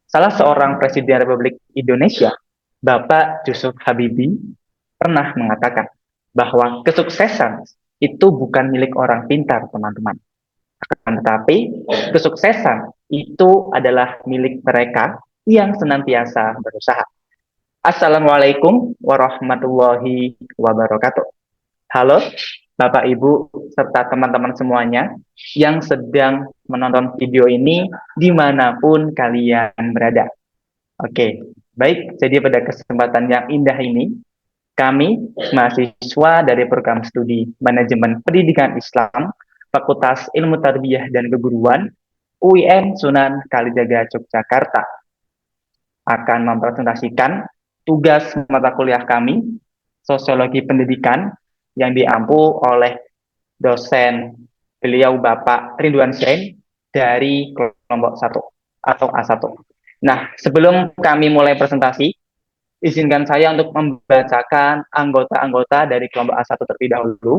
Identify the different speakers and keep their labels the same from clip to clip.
Speaker 1: Salah seorang Presiden Republik Indonesia, Bapak Yusuf Habibie, pernah mengatakan bahwa kesuksesan itu bukan milik orang pintar, teman-teman. Tetapi kesuksesan itu adalah milik mereka yang senantiasa berusaha. Assalamualaikum warahmatullahi wabarakatuh. Halo, Bapak, Ibu, serta teman-teman semuanya yang sedang menonton video ini dimanapun kalian berada. Oke, baik. Jadi pada kesempatan yang indah ini, kami, mahasiswa dari program studi Manajemen Pendidikan Islam, Fakultas Ilmu Tarbiyah dan Keguruan, UIN Sunan Kalijaga, Yogyakarta, akan mempresentasikan tugas mata kuliah kami, Sosiologi Pendidikan, yang diampu oleh dosen beliau Bapak Ridwan Syahid dari kelompok 1 atau A1. Nah, sebelum kami mulai presentasi, izinkan saya untuk membacakan anggota-anggota dari kelompok A1 terlebih dahulu.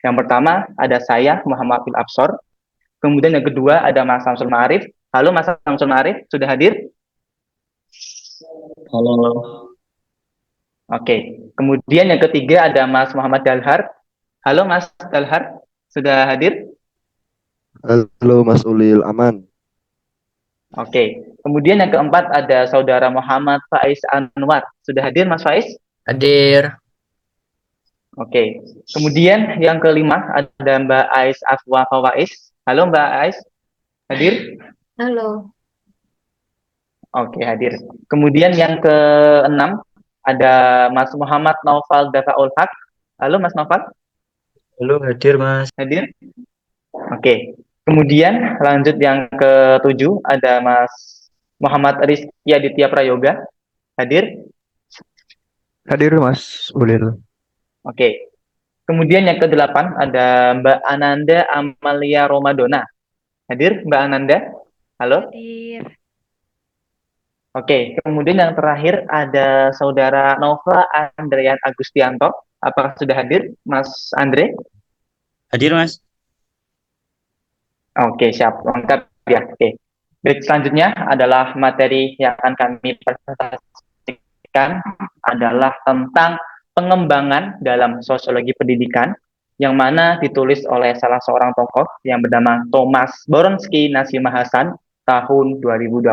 Speaker 1: Yang pertama ada saya, Muhammad bin Absor. Kemudian yang kedua ada Mas Samsul Ma'arif. Halo Mas Samsul Ma'arif, sudah hadir?
Speaker 2: Halo,
Speaker 1: Oke. Kemudian yang ketiga ada Mas Muhammad Dalhar. Halo Mas Dalhar, sudah hadir?
Speaker 2: halo Mas Ulil, aman.
Speaker 1: Oke. Kemudian yang keempat ada Saudara Muhammad Faiz Anwar. Sudah hadir Mas Faiz?
Speaker 3: Hadir.
Speaker 1: Oke. Kemudian yang kelima ada Mbak Ais Afwa Fawais. Halo Mbak Ais, hadir?
Speaker 4: Halo,
Speaker 1: Oke, hadir. Kemudian yang keenam ada Mas Muhammad Naufal Dafaul Haq. Halo Mas Naufal,
Speaker 3: Halo, hadir Mas.
Speaker 1: hadir? Oke. Kemudian lanjut yang ketujuh ada Mas Muhammad Rizky Aditya Prayoga. Hadir?
Speaker 2: Hadir Mas Ulil.
Speaker 1: Oke. Kemudian yang kedelapan ada Mbak Ananda Amalia Romadona. Hadir Mbak Ananda? Halo?
Speaker 4: hadir.
Speaker 1: Oke. Kemudian yang terakhir ada Saudara Nova Andrian Agustianto. Apakah sudah hadir Mas Andre?
Speaker 3: Hadir Mas.
Speaker 1: Oke, siap. Lengkap ya. Oke. Baik, selanjutnya adalah materi yang akan kami presentasikan adalah tentang pengembangan dalam sosiologi pendidikan yang mana ditulis oleh salah seorang tokoh yang bernama Thomas Boronsky Nasimah Hasan tahun 2020.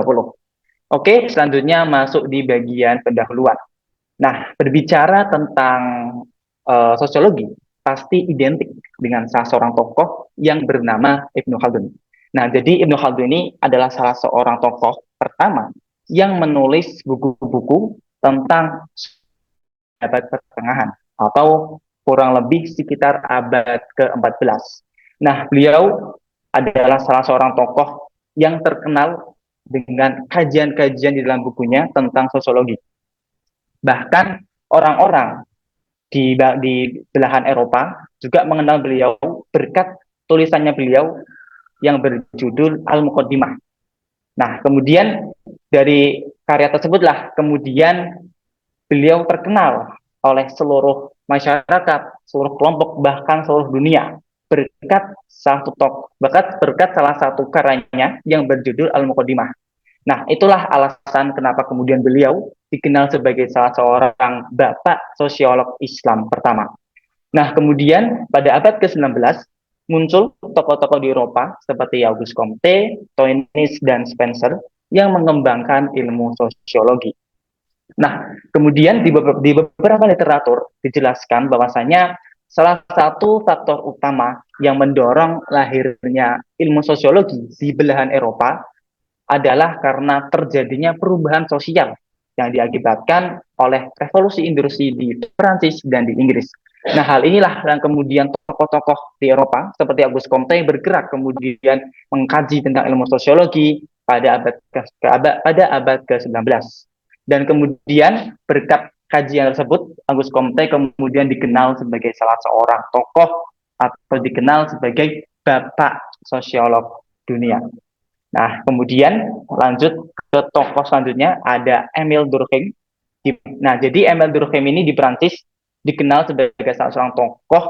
Speaker 1: Oke, selanjutnya masuk di bagian pendahuluan. Nah, berbicara tentang sosiologi, pasti identik dengan salah seorang tokoh yang bernama Ibnu Khaldun. Nah, jadi Ibnu Khaldun ini adalah salah seorang tokoh pertama yang menulis buku-buku tentang abad pertengahan atau kurang lebih sekitar abad ke-14. Nah, beliau adalah salah seorang tokoh yang terkenal dengan kajian-kajian di dalam bukunya tentang sosiologi. Bahkan orang-orang di belahan Eropa juga mengenal beliau berkat tulisannya beliau yang berjudul Al-Muqaddimah. Nah, kemudian dari karya tersebutlah kemudian beliau terkenal oleh seluruh masyarakat, seluruh kelompok, bahkan seluruh dunia berkat salah satu karyanya yang berjudul Al-Muqaddimah. Nah, itulah alasan kenapa kemudian beliau dikenal sebagai salah seorang bapak sosiolog Islam pertama. Nah, kemudian pada abad ke-19 muncul tokoh-tokoh di Eropa seperti Auguste Comte, Toynis, dan Spencer yang mengembangkan ilmu sosiologi. Nah, kemudian di beberapa literatur dijelaskan bahwasanya salah satu faktor utama yang mendorong lahirnya ilmu sosiologi di belahan Eropa adalah karena terjadinya perubahan sosial yang diakibatkan oleh revolusi industri di Perancis dan di Inggris. Nah, hal inilah yang kemudian tokoh-tokoh di Eropa seperti Auguste Comte bergerak kemudian mengkaji tentang ilmu sosiologi pada abad ke-19. Dan kemudian berkat kajian tersebut, Auguste Comte kemudian dikenal sebagai salah seorang tokoh atau dikenal sebagai bapak sosiolog dunia. Nah, kemudian lanjut ke tokoh selanjutnya ada Emile Durkheim. Nah, jadi Emile Durkheim ini di Prancis dikenal sebagai salah seorang tokoh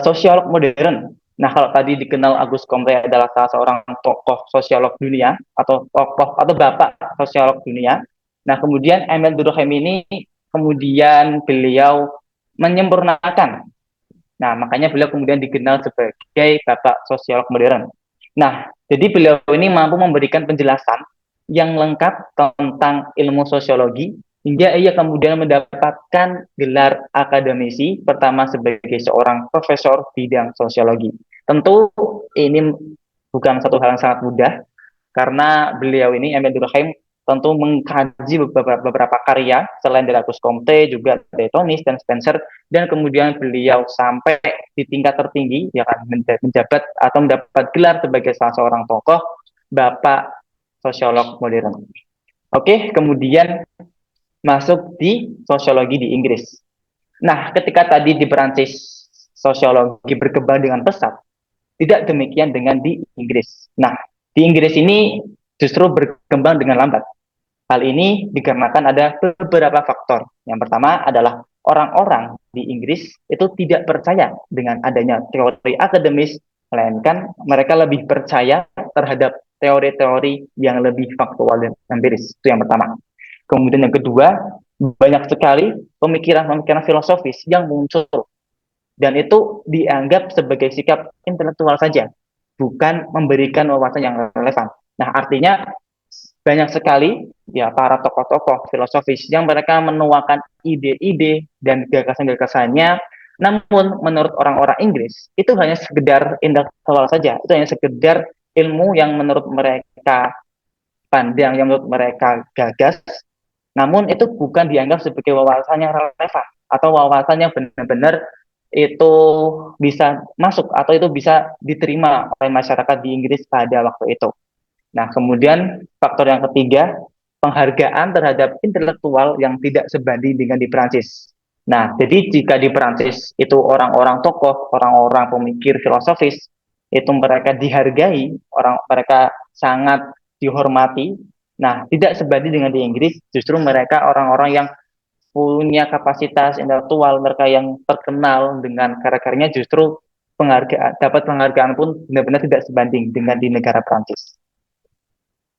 Speaker 1: sosiolog modern Nah, kalau tadi dikenal Agus Comte adalah salah seorang tokoh sosiolog dunia atau tokoh atau bapak sosiolog dunia. Nah, kemudian Emil Durkheim ini kemudian beliau menyempurnakan. Nah, makanya beliau kemudian dikenal sebagai bapak sosiolog modern. Nah, jadi beliau ini mampu memberikan penjelasan yang lengkap tentang ilmu sosiologi hingga ia kemudian mendapatkan gelar akademisi pertama sebagai seorang profesor bidang sosiologi. Tentu ini bukan satu hal yang sangat mudah karena beliau ini Emil Durkheim tentu mengkaji beberapa karya selain dari Auguste Comte juga Detonis dan Spencer, dan kemudian beliau sampai di tingkat tertinggi ya kan menjabat atau mendapat gelar sebagai salah seorang tokoh bapak sosiolog modern. Oke, kemudian masuk di sosiologi di Inggris. Nah, ketika tadi di Perancis sosiologi berkembang dengan pesat, tidak demikian dengan di Inggris. Nah, di Inggris ini justru berkembang dengan lambat. Hal ini dikarenakan ada beberapa faktor. Yang pertama adalah orang-orang di Inggris itu tidak percaya dengan adanya teori akademis, melainkan mereka lebih percaya terhadap teori-teori yang lebih faktual dan empiris. Itu yang pertama. Kemudian yang kedua, banyak sekali pemikiran-pemikiran filosofis yang muncul dan itu dianggap sebagai sikap intelektual saja, bukan memberikan wawasan yang relevan. Nah, artinya banyak sekali ya para tokoh-tokoh filosofis yang mereka menuangkan ide-ide dan gagasan-gagasannya, namun menurut orang-orang Inggris itu hanya sekedar intelektual saja, itu hanya sekedar ilmu yang menurut mereka pandang, yang menurut mereka gagas, namun itu bukan dianggap sebagai wawasan yang relevan atau wawasan yang benar-benar itu bisa masuk atau itu bisa diterima oleh masyarakat di Inggris pada waktu itu. Nah, kemudian faktor yang ketiga, penghargaan terhadap intelektual yang tidak sebanding dengan di Perancis. Nah, jadi jika di Perancis itu orang-orang tokoh, orang-orang pemikir filosofis, itu mereka dihargai, orang mereka sangat dihormati. Nah, tidak sebanding dengan di Inggris, justru mereka orang-orang yang punya kapasitas intelektual, mereka yang terkenal dengan karya-karyanya justru dapat penghargaan pun benar-benar tidak sebanding dengan di negara Perancis.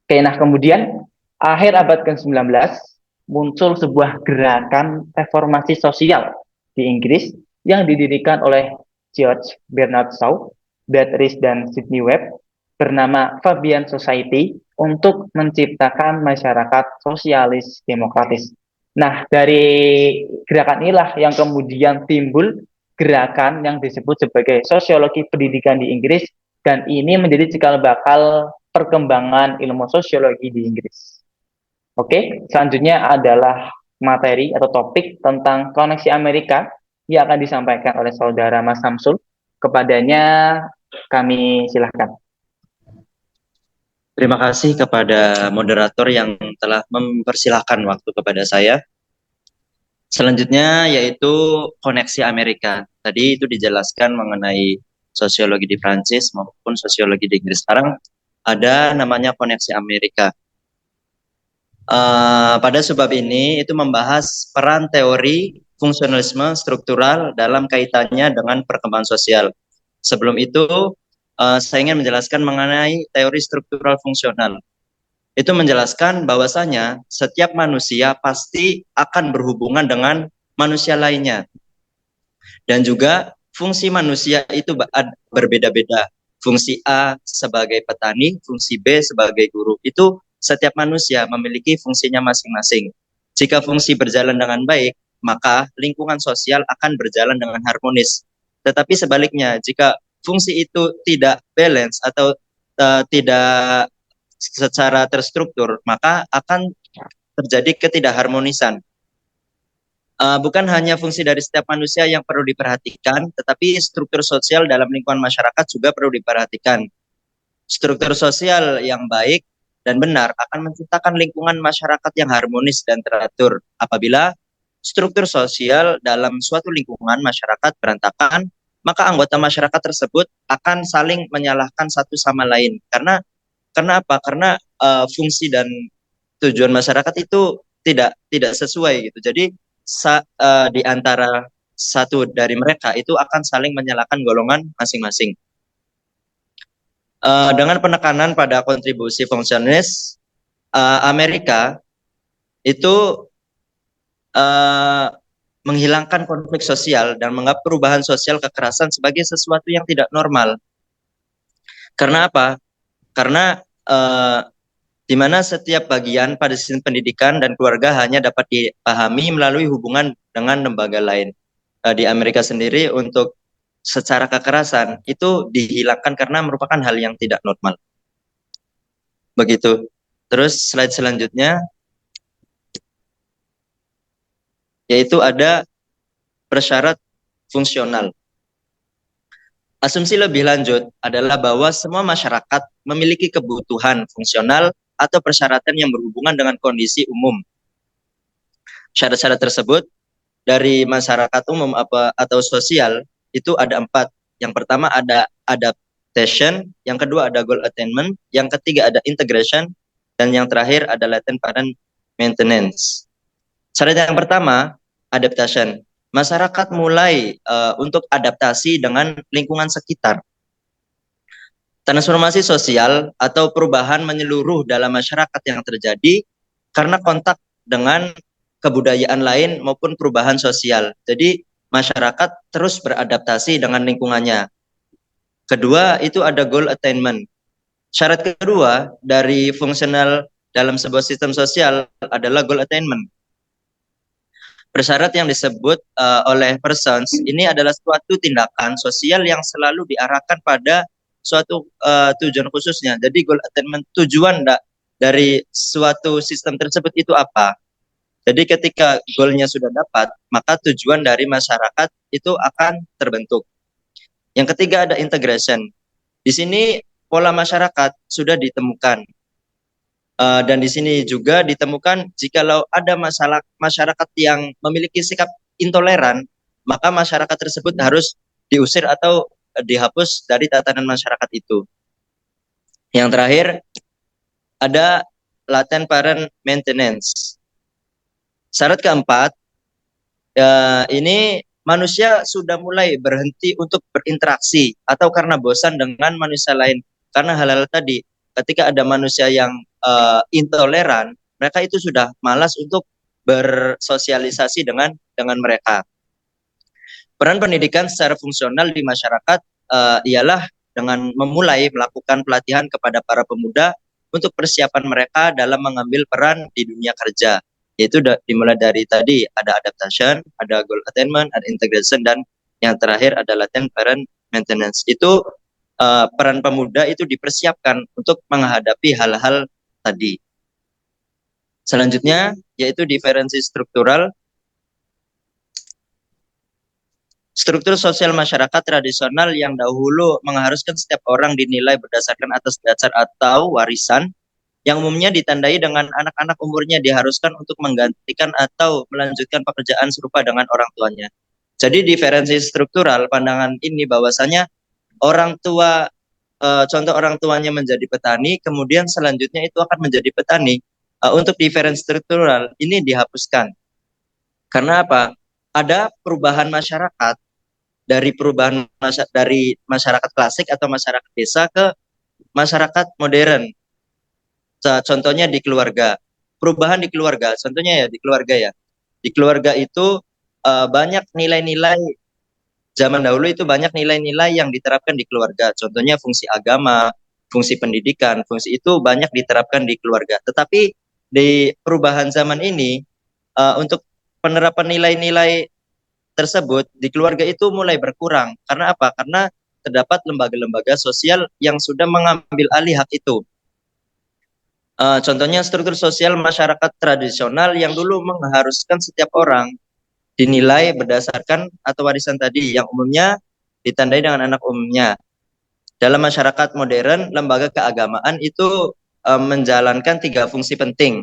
Speaker 1: Oke, nah kemudian akhir abad ke-19 muncul sebuah gerakan reformasi sosial di Inggris yang didirikan oleh George Bernard Shaw, Beatrice dan Sidney Webb bernama Fabian Society untuk menciptakan masyarakat sosialis demokratis. Nah, dari gerakan inilah yang kemudian timbul gerakan yang disebut sebagai sosiologi pendidikan di Inggris, dan ini menjadi cikal bakal perkembangan ilmu sosiologi di Inggris. Oke, selanjutnya adalah materi atau topik tentang koneksi Amerika yang akan disampaikan oleh saudara Mas Samsul. Kepadanya kami silahkan.
Speaker 3: Terima kasih kepada moderator yang telah mempersilahkan waktu kepada saya. Selanjutnya yaitu koneksi Amerika. Tadi itu dijelaskan mengenai sosiologi di Prancis maupun sosiologi di Inggris. Sekarang ada namanya koneksi Amerika. Pada sebab ini itu membahas peran teori fungsionalisme struktural dalam kaitannya dengan perkembangan sosial. Sebelum itu, saya ingin menjelaskan mengenai teori struktural fungsional. Itu menjelaskan bahwasanya setiap manusia pasti akan berhubungan dengan manusia lainnya. Dan juga fungsi manusia itu berbeda-beda. Fungsi A sebagai petani, fungsi B sebagai guru. Itu setiap manusia memiliki fungsinya masing-masing. Jika fungsi berjalan dengan baik, maka lingkungan sosial akan berjalan dengan harmonis. Tetapi sebaliknya, jika fungsi itu tidak balance atau tidak secara terstruktur, maka akan terjadi ketidakharmonisan. Bukan hanya fungsi dari setiap manusia yang perlu diperhatikan, tetapi struktur sosial dalam lingkungan masyarakat juga perlu diperhatikan. Struktur sosial yang baik dan benar akan menciptakan lingkungan masyarakat yang harmonis dan teratur. Apabila struktur sosial dalam suatu lingkungan masyarakat berantakan, maka anggota masyarakat tersebut akan saling menyalahkan satu sama lain. Karena apa? Karena fungsi dan tujuan masyarakat itu tidak sesuai gitu. Jadi di antara satu dari mereka itu akan saling menyalahkan golongan masing-masing. Dengan penekanan pada kontribusi fungsionalis, Amerika itu menghilangkan konflik sosial dan menganggap perubahan sosial kekerasan sebagai sesuatu yang tidak normal. Karena apa? Karena di mana setiap bagian pada sistem pendidikan dan keluarga hanya dapat dipahami melalui hubungan dengan lembaga lain. Di Amerika sendiri untuk secara kekerasan itu dihilangkan karena merupakan hal yang tidak normal. Begitu. Terus slide selanjutnya yaitu ada persyarat fungsional. Asumsi lebih lanjut adalah bahwa semua masyarakat memiliki kebutuhan fungsional atau persyaratan yang berhubungan dengan kondisi umum. Syarat-syarat tersebut dari masyarakat umum atau sosial itu ada 4. Yang pertama ada adaptation, yang kedua ada goal attainment, yang ketiga ada integration, dan yang terakhir ada latent parent maintenance. Syarat yang pertama, adaptation. Masyarakat mulai untuk adaptasi dengan lingkungan sekitar. Transformasi sosial atau perubahan menyeluruh dalam masyarakat yang terjadi karena kontak dengan kebudayaan lain maupun perubahan sosial. Jadi masyarakat terus beradaptasi dengan lingkungannya. Kedua, itu ada goal attainment. Syarat kedua dari fungsional dalam sebuah sistem sosial adalah goal attainment. Persyarat yang disebut oleh persons ini adalah suatu tindakan sosial yang selalu diarahkan pada suatu tujuan khususnya. Jadi goal attainment, tujuan dari suatu sistem tersebut itu apa? Jadi ketika goalnya sudah dapat, maka tujuan dari masyarakat itu akan terbentuk. Yang ketiga ada integration. Di sini pola masyarakat sudah ditemukan. Dan di sini juga ditemukan jikalau ada masyarakat yang memiliki sikap intoleran, maka masyarakat tersebut harus diusir atau dihapus dari tatanan masyarakat itu. Yang terakhir ada latent parent maintenance. Syarat keempat, ini manusia sudah mulai berhenti untuk berinteraksi atau karena bosan dengan manusia lain. Karena hal-hal tadi, ketika ada manusia yang intoleran, mereka itu sudah malas untuk bersosialisasi dengan mereka. Peran pendidikan secara fungsional di masyarakat ialah dengan memulai melakukan pelatihan kepada para pemuda untuk persiapan mereka dalam mengambil peran di dunia kerja. Yaitu dimulai dari tadi ada adaptation, ada goal attainment, ada integration, dan yang terakhir ada latent parent maintenance. Itu peran pemuda itu dipersiapkan untuk menghadapi hal-hal tadi. Selanjutnya yaitu diferensi struktural. Struktur sosial masyarakat tradisional yang dahulu mengharuskan setiap orang dinilai berdasarkan atas dasar atau warisan, yang umumnya ditandai dengan anak-anak umurnya diharuskan untuk menggantikan atau melanjutkan pekerjaan serupa dengan orang tuanya. Jadi diferensi struktural pandangan ini bahwasanya orang tua, contoh orang tuanya menjadi petani, kemudian selanjutnya itu akan menjadi petani. Untuk diferensi struktural ini dihapuskan. Karena apa? Ada perubahan masyarakat dari masyarakat klasik atau masyarakat desa ke masyarakat modern. Contohnya di keluarga, perubahan di keluarga, contohnya ya di keluarga ya. Di keluarga itu banyak nilai-nilai, zaman dahulu itu banyak nilai-nilai yang diterapkan di keluarga. Contohnya fungsi agama, fungsi pendidikan, fungsi itu banyak diterapkan di keluarga. Tetapi di perubahan zaman ini, untuk penerapan nilai-nilai tersebut di keluarga itu mulai berkurang. Karena apa? Karena terdapat lembaga-lembaga sosial yang sudah mengambil alih hak itu. Contohnya struktur sosial masyarakat tradisional yang dulu mengharuskan setiap orang dinilai berdasarkan atau warisan tadi yang umumnya ditandai dengan anak umumnya. Dalam masyarakat modern, lembaga keagamaan itu menjalankan 3 fungsi penting.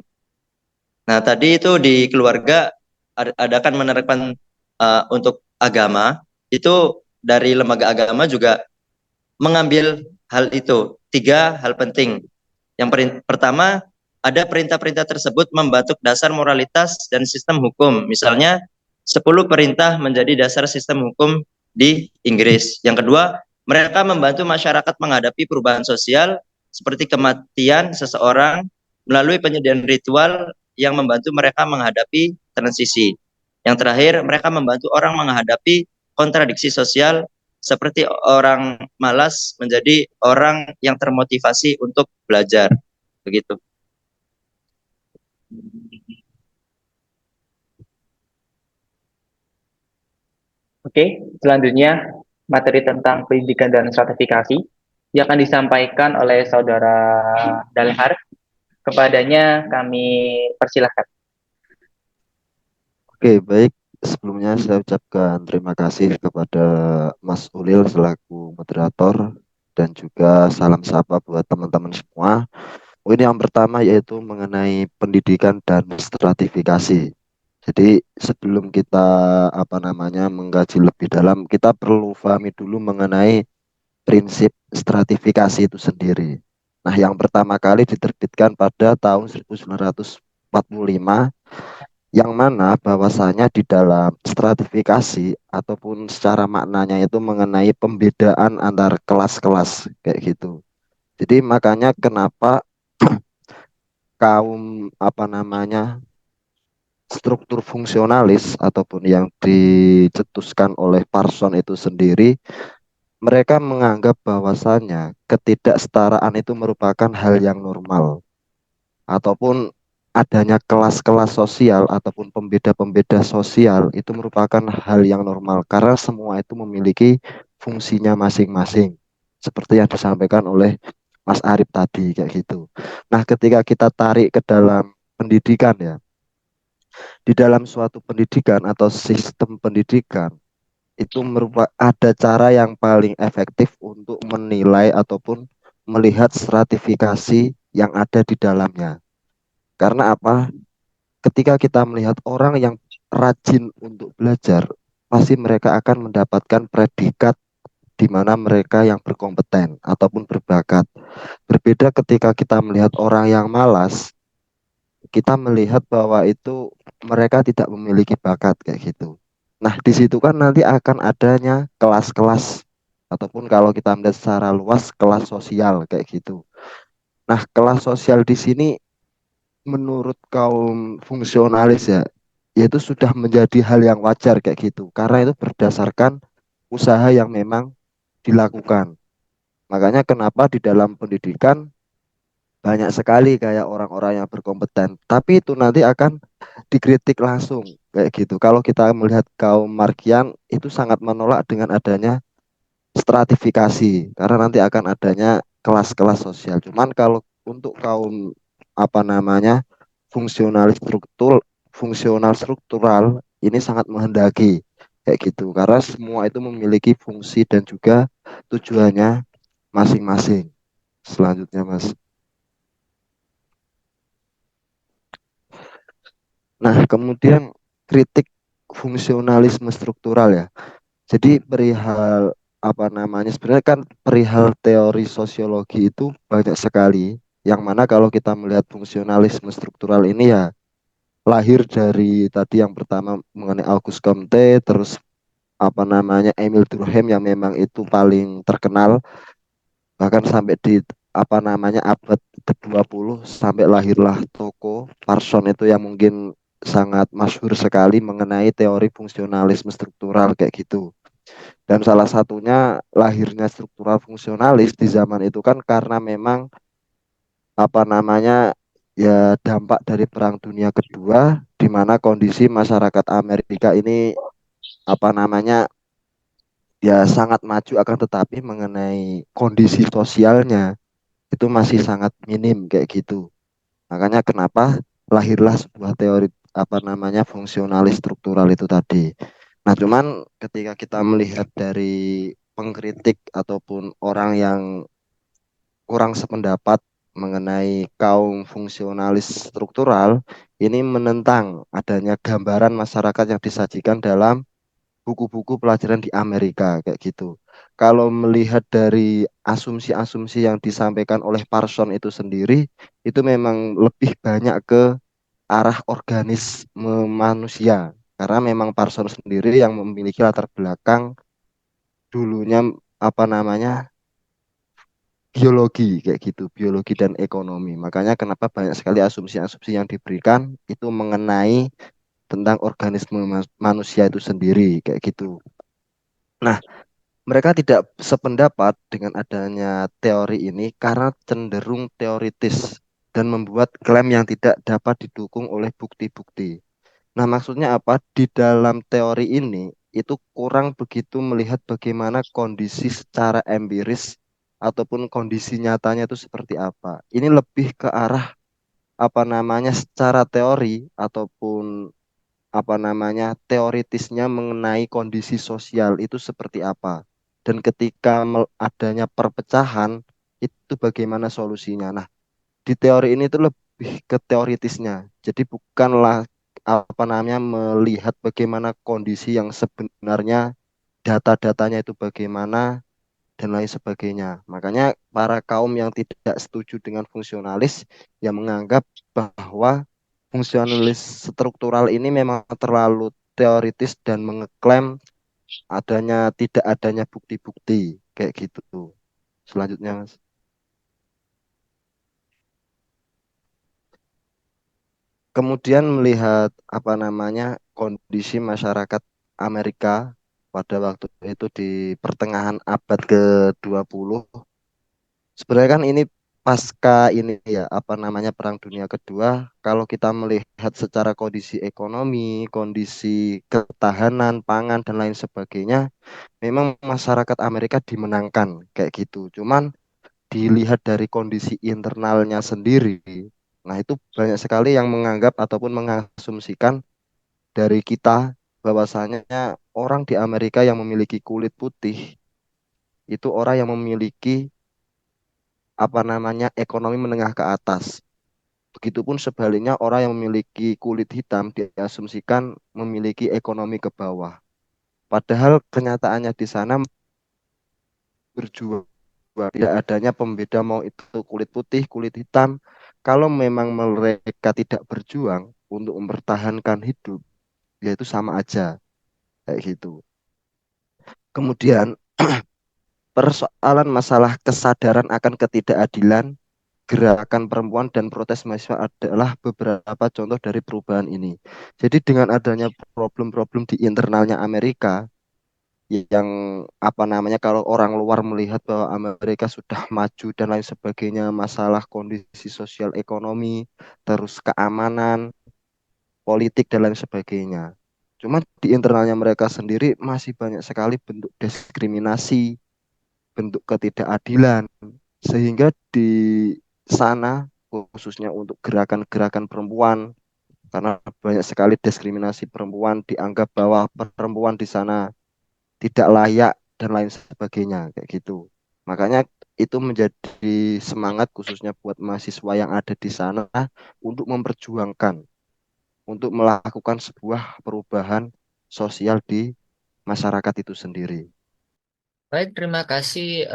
Speaker 3: Nah, tadi itu di keluarga adakan menerapkan untuk agama, itu dari lembaga agama juga mengambil hal itu, 3 hal penting. Yang pertama, ada perintah-perintah tersebut membentuk dasar moralitas dan sistem hukum. Misalnya, 10 perintah menjadi dasar sistem hukum di Inggris. Yang kedua, Mereka membantu masyarakat menghadapi perubahan sosial seperti kematian seseorang melalui penyediaan ritual yang membantu mereka menghadapi transisi. Yang terakhir, mereka membantu orang menghadapi kontradiksi sosial seperti orang malas menjadi orang yang termotivasi untuk belajar. Begitu.
Speaker 1: Oke, selanjutnya materi tentang pendidikan dan stratifikasi yang akan disampaikan oleh Saudara Dalhar. Kepadanya kami persilahkan.
Speaker 2: Oke, baik. Sebelumnya saya ucapkan terima kasih kepada Mas Ulil selaku moderator dan juga salam sapa buat teman-teman semua. Poin yang pertama yaitu mengenai pendidikan dan stratifikasi. Jadi sebelum kita mengkaji lebih dalam, kita perlu pahami dulu mengenai prinsip stratifikasi itu sendiri. Nah, yang pertama kali diterbitkan pada tahun 1945, yang mana bahwasanya di dalam stratifikasi ataupun secara maknanya itu mengenai pembedaan antar kelas-kelas kayak gitu. Jadi makanya kenapa kaum struktur fungsionalis ataupun yang dicetuskan oleh Parson itu sendiri, mereka menganggap bahwasanya ketidaksetaraan itu merupakan hal yang normal ataupun adanya kelas-kelas sosial ataupun pembeda-pembeda sosial itu merupakan hal yang normal karena semua itu memiliki fungsinya masing-masing seperti yang disampaikan oleh Mas Arif tadi kayak gitu. Nah, ketika kita tarik ke dalam pendidikan ya, di dalam suatu pendidikan atau sistem pendidikan itu merupakan ada cara yang paling efektif untuk menilai ataupun melihat stratifikasi yang ada di dalamnya. Karena apa? Ketika kita melihat orang yang rajin untuk belajar, pasti mereka akan mendapatkan predikat di mana mereka yang berkompeten ataupun berbakat. Berbeda ketika kita melihat orang yang malas, kita melihat bahwa itu mereka tidak memiliki bakat kayak gitu. Nah, di situ kan nanti akan adanya kelas-kelas ataupun kalau kita melihat secara luas kelas sosial kayak gitu. Nah, kelas sosial di sini menurut kaum fungsionalis ya, yaitu sudah menjadi hal yang wajar kayak gitu. Karena itu berdasarkan usaha yang memang dilakukan. Makanya kenapa di dalam pendidikan banyak sekali kayak orang-orang yang berkompeten, tapi itu nanti akan dikritik langsung kayak gitu. Kalau kita melihat kaum Markian itu sangat menolak dengan adanya stratifikasi karena nanti akan adanya kelas-kelas sosial. Cuman kalau untuk kaum fungsional struktural ini sangat menghendaki kayak gitu karena semua itu memiliki fungsi dan juga tujuannya masing-masing. Selanjutnya, Mas. Nah, kemudian kritik fungsionalisme struktural ya. Jadi perihal sebenarnya kan perihal teori sosiologi itu banyak sekali. Yang mana kalau kita melihat fungsionalisme struktural ini ya lahir dari tadi yang pertama mengenai Auguste Comte, terus Emil Durkheim yang memang itu paling terkenal bahkan sampai di abad ke-20 sampai lahirlah toko Parson itu yang mungkin sangat masyhur sekali mengenai teori fungsionalisme struktural kayak gitu. Dan salah satunya lahirnya struktural fungsionalis di zaman itu kan karena memang apa namanya ya dampak dari Perang Dunia Kedua di mana kondisi masyarakat Amerika ini apa namanya ya sangat maju akan tetapi mengenai kondisi sosialnya itu masih sangat minim kayak gitu. Makanya kenapa lahirlah sebuah teori fungsionalis struktural itu tadi. Nah, cuman ketika kita melihat dari pengkritik ataupun orang yang kurang sependapat mengenai kaum fungsionalis struktural, ini menentang adanya gambaran masyarakat yang disajikan dalam buku-buku pelajaran di Amerika kayak gitu. Kalau melihat dari asumsi-asumsi yang disampaikan oleh Parson itu sendiri, itu memang lebih banyak ke arah organisme manusia. Karena memang Parson sendiri yang memiliki latar belakang dulunya apa namanya biologi kayak gitu, biologi dan ekonomi. Makanya kenapa banyak sekali asumsi-asumsi yang diberikan itu mengenai tentang organisme manusia itu sendiri kayak gitu. Nah, mereka tidak sependapat dengan adanya teori ini karena cenderung teoritis dan membuat klaim yang tidak dapat didukung oleh bukti-bukti. Nah, maksudnya apa? Di dalam teori ini itu kurang begitu melihat bagaimana kondisi secara empiris ataupun kondisi nyatanya itu seperti apa. Ini lebih ke arah apa namanya secara teori ataupun apa namanya teoritisnya mengenai kondisi sosial itu seperti apa. Dan ketika adanya perpecahan itu bagaimana solusinya. Nah, di teori ini itu lebih ke teoritisnya. Jadi bukanlah apa namanya melihat bagaimana kondisi yang sebenarnya, data-datanya itu bagaimana dan lain sebagainya. Makanya para kaum yang tidak setuju dengan fungsionalis yang menganggap bahwa fungsionalis struktural ini memang terlalu teoritis dan mengeklaim tidak adanya bukti-bukti kayak gitu. Selanjutnya, Mas. Kemudian melihat apa namanya kondisi masyarakat Amerika pada waktu itu di pertengahan abad ke-20. Sebenarnya kan ini pasca ini ya apa namanya Perang Dunia Kedua, kalau kita melihat secara kondisi ekonomi, kondisi ketahanan pangan dan lain sebagainya, memang masyarakat Amerika dimenangkan kayak gitu. Cuman dilihat dari kondisi internalnya sendiri, nah itu banyak sekali yang menganggap ataupun mengasumsikan dari kita bahwasanya orang di Amerika yang memiliki kulit putih itu orang yang memiliki apa namanya ekonomi menengah ke atas. Begitupun sebaliknya orang yang memiliki kulit hitam diasumsikan memiliki ekonomi ke bawah. Padahal kenyataannya di sana berjuang. Tidak adanya pembeda mau itu kulit putih, kulit hitam. Kalau memang mereka tidak berjuang untuk mempertahankan hidup, ya itu sama aja kayak gitu. Kemudian persoalan masalah kesadaran akan ketidakadilan gerakan perempuan dan protes mahasiswa adalah beberapa contoh dari perubahan ini. Jadi dengan adanya problem-problem di internalnya Amerika yang apa namanya kalau orang luar melihat bahwa Amerika sudah maju dan lain sebagainya, masalah kondisi sosial ekonomi, terus keamanan, politik dan lain sebagainya. Cuma di internalnya mereka sendiri masih banyak sekali bentuk diskriminasi, bentuk ketidakadilan, sehingga di sana khususnya untuk gerakan-gerakan perempuan karena banyak sekali diskriminasi perempuan dianggap bahwa perempuan di sana tidak layak dan lain sebagainya kayak gitu. Makanya itu menjadi semangat khususnya buat mahasiswa yang ada di sana untuk memperjuangkan, untuk melakukan sebuah perubahan sosial di masyarakat itu sendiri.
Speaker 4: Baik, terima kasih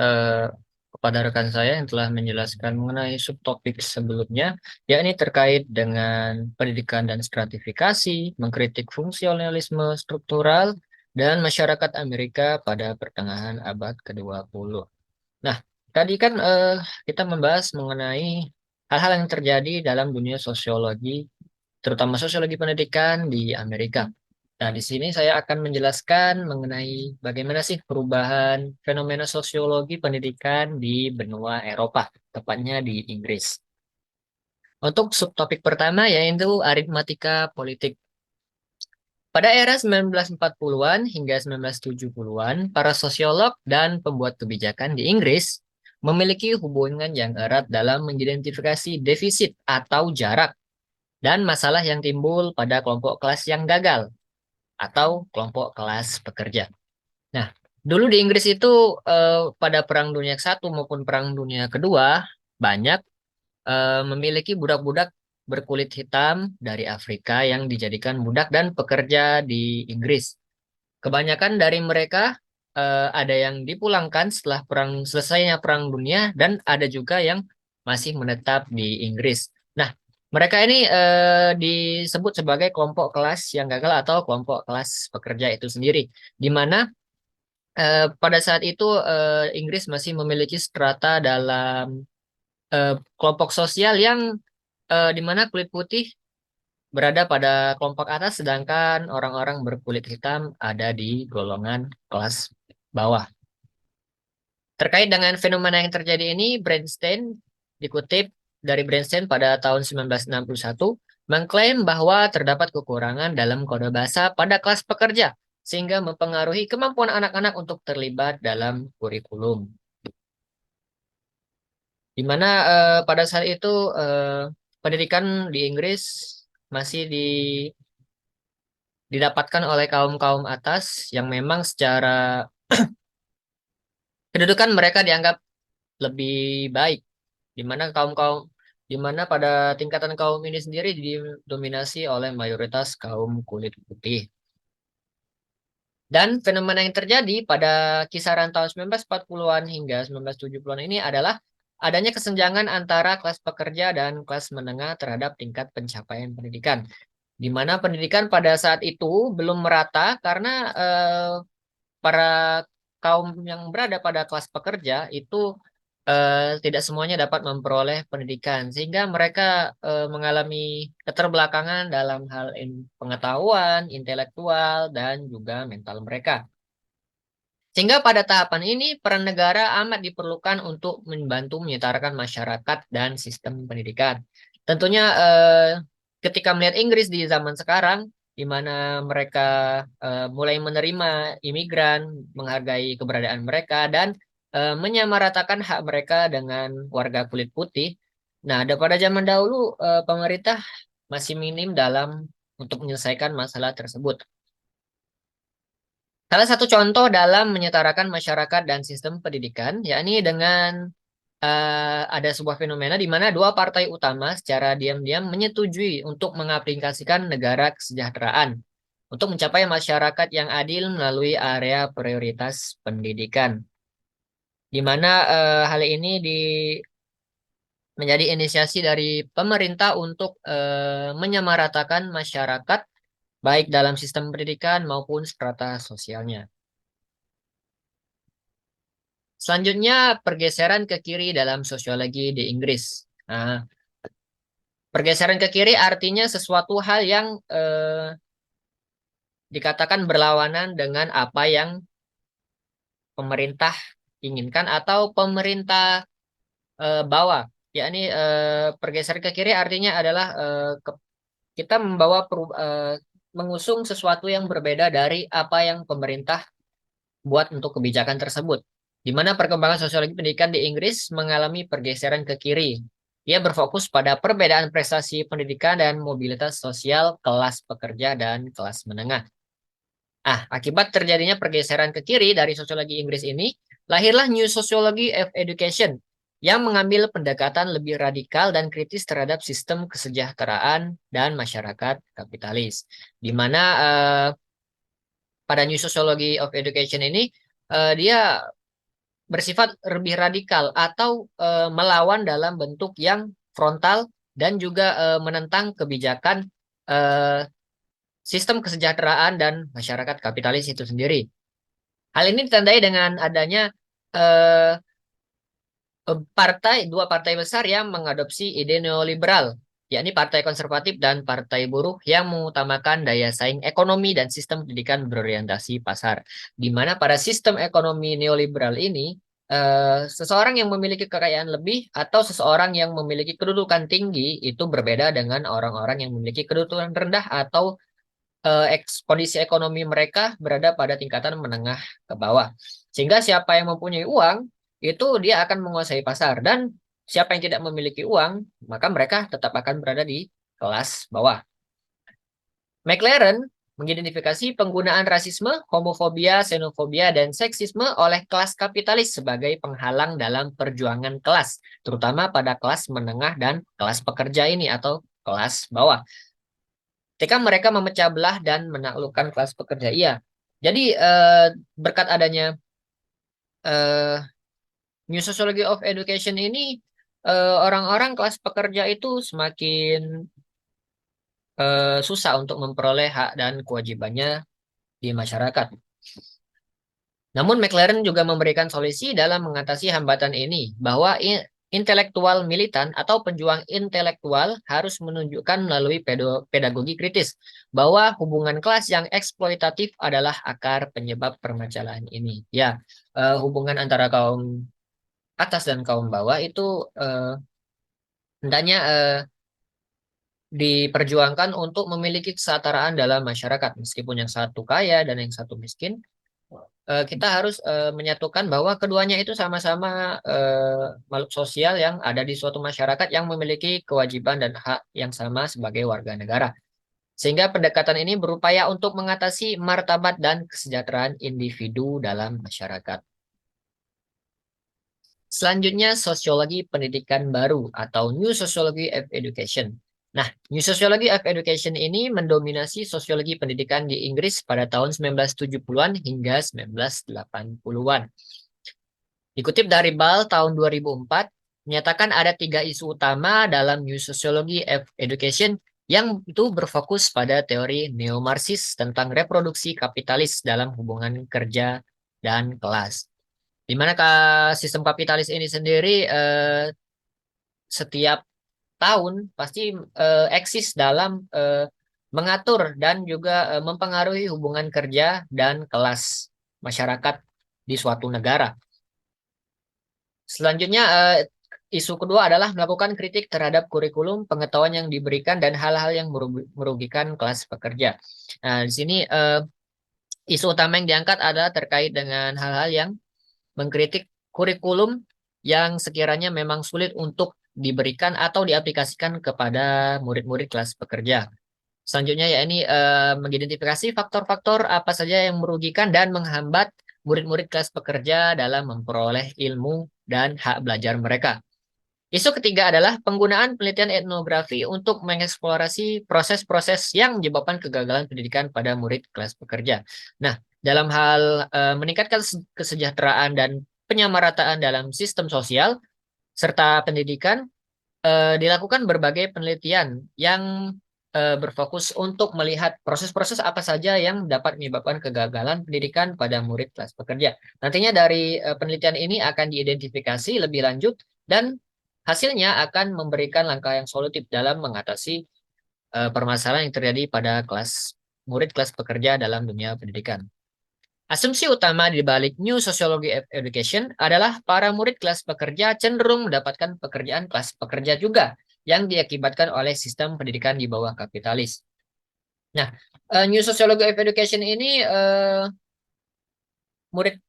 Speaker 4: kepada rekan saya yang telah menjelaskan mengenai subtopik sebelumnya, yakni terkait dengan pendidikan dan stratifikasi, mengkritik fungsionalisme struktural, dan masyarakat Amerika pada pertengahan abad ke-20. Nah, tadi kan kita membahas mengenai hal-hal yang terjadi dalam dunia sosiologi, terutama sosiologi pendidikan di Amerika. Nah, di sini saya akan menjelaskan mengenai bagaimana sih perubahan fenomena sosiologi pendidikan di benua Eropa, tepatnya di Inggris. Untuk subtopik pertama yaitu aritmatika politik. Pada era 1940-an hingga 1970-an, para sosiolog dan pembuat kebijakan di Inggris memiliki hubungan yang erat dalam mengidentifikasi defisit atau jarak dan masalah yang timbul pada kelompok kelas yang gagal atau kelompok kelas pekerja. Nah, dulu di Inggris itu pada Perang Dunia Satu maupun Perang Dunia Kedua banyak memiliki budak-budak berkulit hitam dari Afrika yang dijadikan budak dan pekerja di Inggris. Kebanyakan dari mereka ada yang dipulangkan setelah selesainya Perang Dunia dan ada juga yang masih menetap di Inggris. Nah, mereka ini disebut sebagai kelompok kelas yang gagal atau kelompok kelas pekerja itu sendiri, di mana pada saat itu Inggris masih memiliki strata dalam kelompok sosial yang di mana kulit putih berada pada kelompok atas, sedangkan orang-orang berkulit hitam ada di golongan kelas bawah. Terkait dengan fenomena yang terjadi ini, Bernstein dikutip dari Bernstein pada tahun 1961 mengklaim bahwa terdapat kekurangan dalam kode bahasa pada kelas pekerja sehingga mempengaruhi kemampuan anak-anak untuk terlibat dalam kurikulum. Di mana pada saat itu pendidikan di Inggris masih didapatkan oleh kaum-kaum atas yang memang secara kedudukan mereka dianggap lebih baik, di mana kaum-kaum di mana pada tingkatan kaum ini sendiri didominasi oleh mayoritas kaum kulit putih. Dan fenomena yang terjadi pada kisaran tahun 1940-an hingga 1970-an ini adalah adanya kesenjangan antara kelas pekerja dan kelas menengah terhadap tingkat pencapaian pendidikan. Di mana pendidikan pada saat itu belum merata karena para kaum yang berada pada kelas pekerja itu tidak semuanya dapat memperoleh pendidikan, sehingga mereka mengalami keterbelakangan dalam hal pengetahuan, intelektual, dan juga mental mereka. Sehingga pada tahapan ini, peran negara amat diperlukan untuk membantu menyetarkan masyarakat dan sistem pendidikan. Tentunya ketika melihat Inggris di zaman sekarang, di mana mereka mulai menerima imigran, menghargai keberadaan mereka, dan menyamaratakan hak mereka dengan warga kulit putih. Nah, pada zaman dahulu, pemerintah masih minim dalam untuk menyelesaikan masalah tersebut. Salah satu contoh dalam menyetarakan masyarakat dan sistem pendidikan, yakni dengan ada sebuah fenomena di mana dua partai utama secara diam-diam menyetujui untuk mengaplikasikan negara kesejahteraan untuk mencapai masyarakat yang adil melalui area prioritas pendidikan. Di mana hal ini menjadi inisiasi dari pemerintah untuk menyamaratakan masyarakat baik dalam sistem pendidikan maupun strata sosialnya. Selanjutnya, pergeseran ke kiri dalam sosiologi di Inggris. Nah, pergeseran ke kiri artinya sesuatu hal yang dikatakan berlawanan dengan apa yang pemerintah inginkan atau pemerintah bawa. Yakni pergeseran ke kiri artinya adalah kita mengusung sesuatu yang berbeda dari apa yang pemerintah buat untuk kebijakan tersebut. Di mana perkembangan sosiologi pendidikan di Inggris mengalami pergeseran ke kiri. Ia berfokus pada perbedaan prestasi pendidikan dan mobilitas sosial kelas pekerja dan kelas menengah. Akibat terjadinya pergeseran ke kiri dari sosiologi Inggris ini, lahirlah New Sociology of Education yang mengambil pendekatan lebih radikal dan kritis terhadap sistem kesejahteraan dan masyarakat kapitalis. Di mana pada New Sociology of Education ini dia bersifat lebih radikal atau melawan dalam bentuk yang frontal dan juga menentang kebijakan sistem kesejahteraan dan masyarakat kapitalis itu sendiri. Hal ini ditandai dengan adanya dua partai besar yang mengadopsi ide neoliberal, yakni Partai Konservatif dan Partai Buruh yang mengutamakan daya saing ekonomi dan sistem pendidikan berorientasi pasar. Di mana pada sistem ekonomi neoliberal ini, seseorang yang memiliki kekayaan lebih atau seseorang yang memiliki kedudukan tinggi itu berbeda dengan orang-orang yang memiliki kedudukan rendah atau kondisi ekonomi mereka berada pada tingkatan menengah ke bawah. Sehingga siapa yang mempunyai uang, itu dia akan menguasai pasar. Dan siapa yang tidak memiliki uang, maka mereka tetap akan berada di kelas bawah. McLaren mengidentifikasi penggunaan rasisme, homofobia, xenofobia, dan seksisme oleh kelas kapitalis sebagai penghalang dalam perjuangan kelas, terutama pada kelas menengah dan kelas pekerja ini atau kelas bawah. Ketika mereka memecah belah dan menaklukkan kelas pekerja, iya. Jadi berkat adanya New Sociology of Education ini, orang-orang kelas pekerja itu semakin susah untuk memperoleh hak dan kewajibannya di masyarakat. Namun McLaren juga memberikan solusi dalam mengatasi hambatan ini, bahwa intelektual militan atau penjuang intelektual harus menunjukkan melalui pedagogi kritis bahwa hubungan kelas yang eksploitatif adalah akar penyebab permasalahan ini. Ya, hubungan antara kaum atas dan kaum bawah itu hendaknya diperjuangkan untuk memiliki kesetaraan dalam masyarakat, meskipun yang satu kaya dan yang satu miskin. Kita harus menyatukan bahwa keduanya itu sama-sama makhluk sosial yang ada di suatu masyarakat yang memiliki kewajiban dan hak yang sama sebagai warga negara. Sehingga pendekatan ini berupaya untuk mengatasi martabat dan kesejahteraan individu dalam masyarakat. Selanjutnya, sosiologi pendidikan baru atau New Sociology of Education. Nah, New Sociology of Education ini mendominasi sosiologi pendidikan di Inggris pada tahun 1970-an hingga 1980-an. Dikutip dari BAL tahun 2004, menyatakan ada 3 isu utama dalam New Sociology of Education yang itu berfokus pada teori neo-Marxis tentang reproduksi kapitalis dalam hubungan kerja dan kelas. Di mana sistem kapitalis ini sendiri setiap tahun pasti eksis dalam mengatur dan juga mempengaruhi hubungan kerja dan kelas masyarakat di suatu negara. Selanjutnya, isu kedua adalah melakukan kritik terhadap kurikulum, pengetahuan yang diberikan, dan hal-hal yang merugikan kelas pekerja. Nah, di sini isu utama yang diangkat adalah terkait dengan hal-hal yang mengkritik kurikulum yang sekiranya memang sulit untuk diberikan atau diaplikasikan kepada murid-murid kelas pekerja. Selanjutnya ya ini mengidentifikasi faktor-faktor apa saja yang merugikan dan menghambat murid-murid kelas pekerja dalam memperoleh ilmu dan hak belajar mereka. Isu ketiga adalah penggunaan penelitian etnografi untuk mengeksplorasi proses-proses yang menyebabkan kegagalan pendidikan pada murid kelas pekerja. Nah, dalam hal meningkatkan kesejahteraan dan penyamarataan dalam sistem sosial serta pendidikan, dilakukan berbagai penelitian yang berfokus untuk melihat proses-proses apa saja yang dapat menyebabkan kegagalan pendidikan pada murid kelas pekerja. Nantinya dari penelitian ini akan diidentifikasi lebih lanjut dan hasilnya akan memberikan langkah yang solutif dalam mengatasi permasalahan yang terjadi pada murid kelas pekerja dalam dunia pendidikan. Asumsi utama di balik New Sociology of Education adalah para murid kelas pekerja cenderung mendapatkan pekerjaan kelas pekerja juga yang diakibatkan oleh sistem pendidikan di bawah kapitalis. Nah, New Sociology of Education ini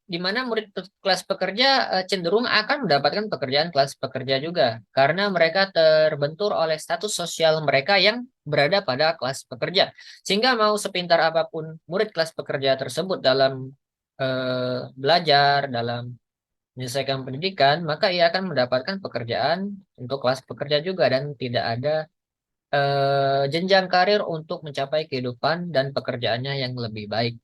Speaker 4: di mana murid kelas pekerja cenderung akan mendapatkan pekerjaan kelas pekerja juga karena mereka terbentur oleh status sosial mereka yang berada pada kelas pekerja, sehingga mau sepintar apapun murid kelas pekerja tersebut dalam belajar, dalam menyelesaikan pendidikan, maka ia akan mendapatkan pekerjaan untuk kelas pekerja juga dan tidak ada jenjang karir untuk mencapai kehidupan dan pekerjaannya yang lebih baik.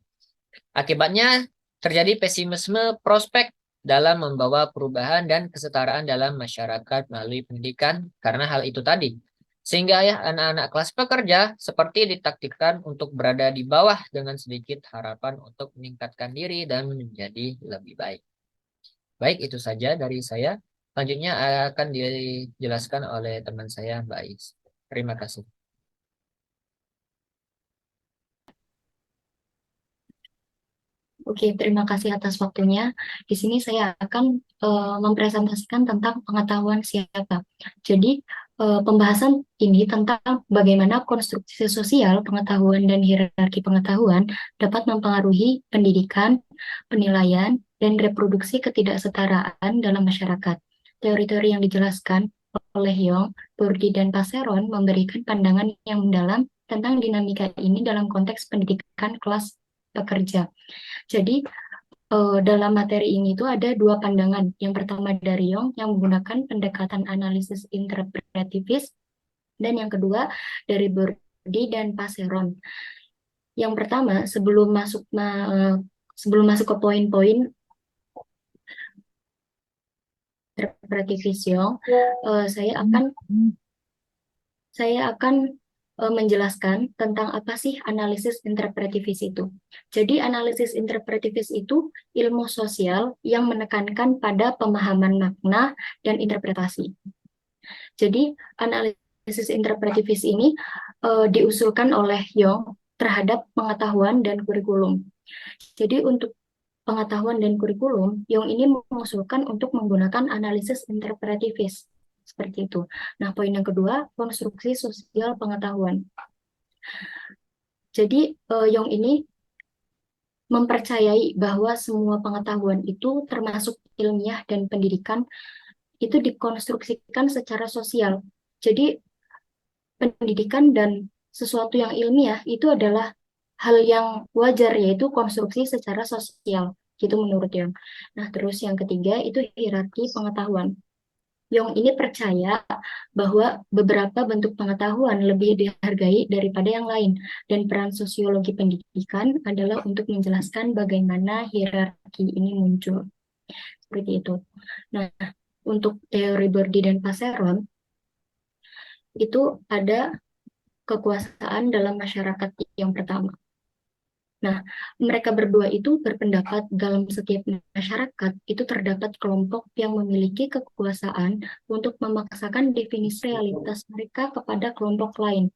Speaker 4: Akibatnya terjadi pesimisme prospek dalam membawa perubahan dan kesetaraan dalam masyarakat melalui pendidikan karena hal itu tadi. Sehingga ya anak-anak kelas pekerja seperti ditaktikkan untuk berada di bawah dengan sedikit harapan untuk meningkatkan diri dan menjadi lebih baik. Baik, itu saja dari saya. Selanjutnya akan dijelaskan oleh teman saya, Mbak Is. Terima kasih.
Speaker 5: Oke, terima kasih atas waktunya. Di sini saya akan mempresentasikan tentang pengetahuan siapa. Jadi, pembahasan ini tentang bagaimana konstruksi sosial pengetahuan dan hierarki pengetahuan dapat mempengaruhi pendidikan, penilaian, dan reproduksi ketidaksetaraan dalam masyarakat. Teori-teori yang dijelaskan oleh Young, Bourdieu, dan Passeron memberikan pandangan yang mendalam tentang dinamika ini dalam konteks pendidikan kelas pekerja. Jadi dalam materi ini tuh ada 2 pandangan. Yang pertama dari Young yang menggunakan pendekatan analisis interpretivis dan yang kedua dari Bourdieu dan Passeron. Yang pertama sebelum masuk ke poin-poin interpretivis Young, saya akan menjelaskan tentang apa sih analisis interpretivis itu. Jadi analisis interpretivis itu ilmu sosial yang menekankan pada pemahaman makna dan interpretasi. Jadi analisis interpretivis ini diusulkan oleh Young terhadap pengetahuan dan kurikulum. Jadi untuk pengetahuan dan kurikulum, Young ini mengusulkan untuk menggunakan analisis interpretivis. Seperti itu. Nah, poin yang kedua, konstruksi sosial pengetahuan. Jadi, Young ini mempercayai bahwa semua pengetahuan itu termasuk ilmiah dan pendidikan itu dikonstruksikan secara sosial. Jadi, pendidikan dan sesuatu yang ilmiah itu adalah hal yang wajar, yaitu konstruksi secara sosial. Gitu menurut Young. Nah, terus yang ketiga itu hierarki pengetahuan. Young ini percaya bahwa beberapa bentuk pengetahuan lebih dihargai daripada yang lain, dan peran sosiologi pendidikan adalah untuk menjelaskan bagaimana hierarki ini muncul. Seperti itu. Nah, untuk teori Bourdieu dan Passeron, itu ada kekuasaan dalam masyarakat yang pertama. Nah, mereka berdua itu berpendapat dalam setiap masyarakat itu terdapat kelompok yang memiliki kekuasaan untuk memaksakan definisi realitas mereka kepada kelompok lain.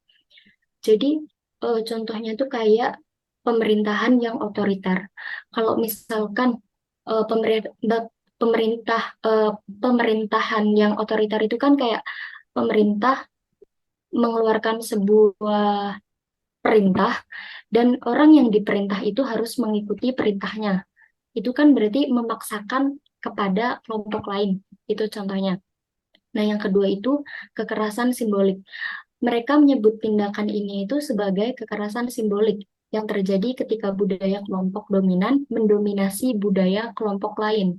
Speaker 5: Jadi, contohnya itu kayak pemerintahan yang otoriter. Kalau misalkan pemerintahan yang otoriter itu kan kayak pemerintah mengeluarkan sebuah perintah dan orang yang diperintah itu harus mengikuti perintahnya. Itu kan berarti memaksakan kepada kelompok lain. Itu contohnya. Nah, yang kedua itu kekerasan simbolik. Mereka menyebut tindakan ini itu sebagai kekerasan simbolik yang terjadi ketika budaya kelompok dominan mendominasi budaya kelompok lain.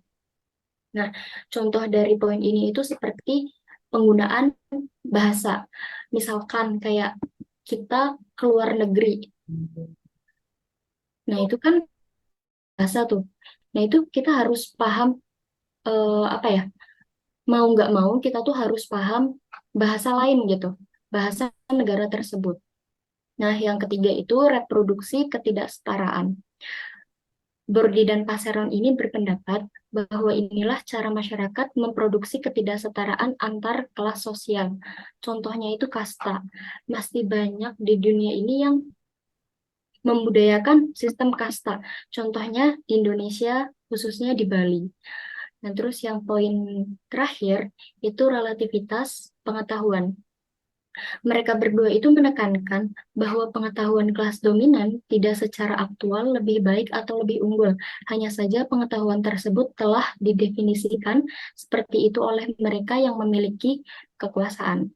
Speaker 5: Nah, contoh dari poin ini itu seperti penggunaan bahasa. Misalkan kayak kita keluar negeri. Nah, itu kan bahasa tuh. Nah, itu kita harus paham apa ya? Mau nggak mau kita tuh harus paham bahasa lain gitu. Bahasa negara tersebut. Nah, yang ketiga itu reproduksi ketidaksetaraan. Bourdieu dan Passeron ini berpendapat bahwa inilah cara masyarakat memproduksi ketidaksetaraan antar kelas sosial. Contohnya itu kasta. Masih banyak di dunia ini yang membudayakan sistem kasta. Contohnya di Indonesia, khususnya di Bali. Nah, terus yang poin terakhir itu relativitas pengetahuan. Mereka berdua itu menekankan bahwa pengetahuan kelas dominan tidak secara aktual lebih baik atau lebih unggul. Hanya saja pengetahuan tersebut telah didefinisikan seperti itu oleh mereka yang memiliki kekuasaan.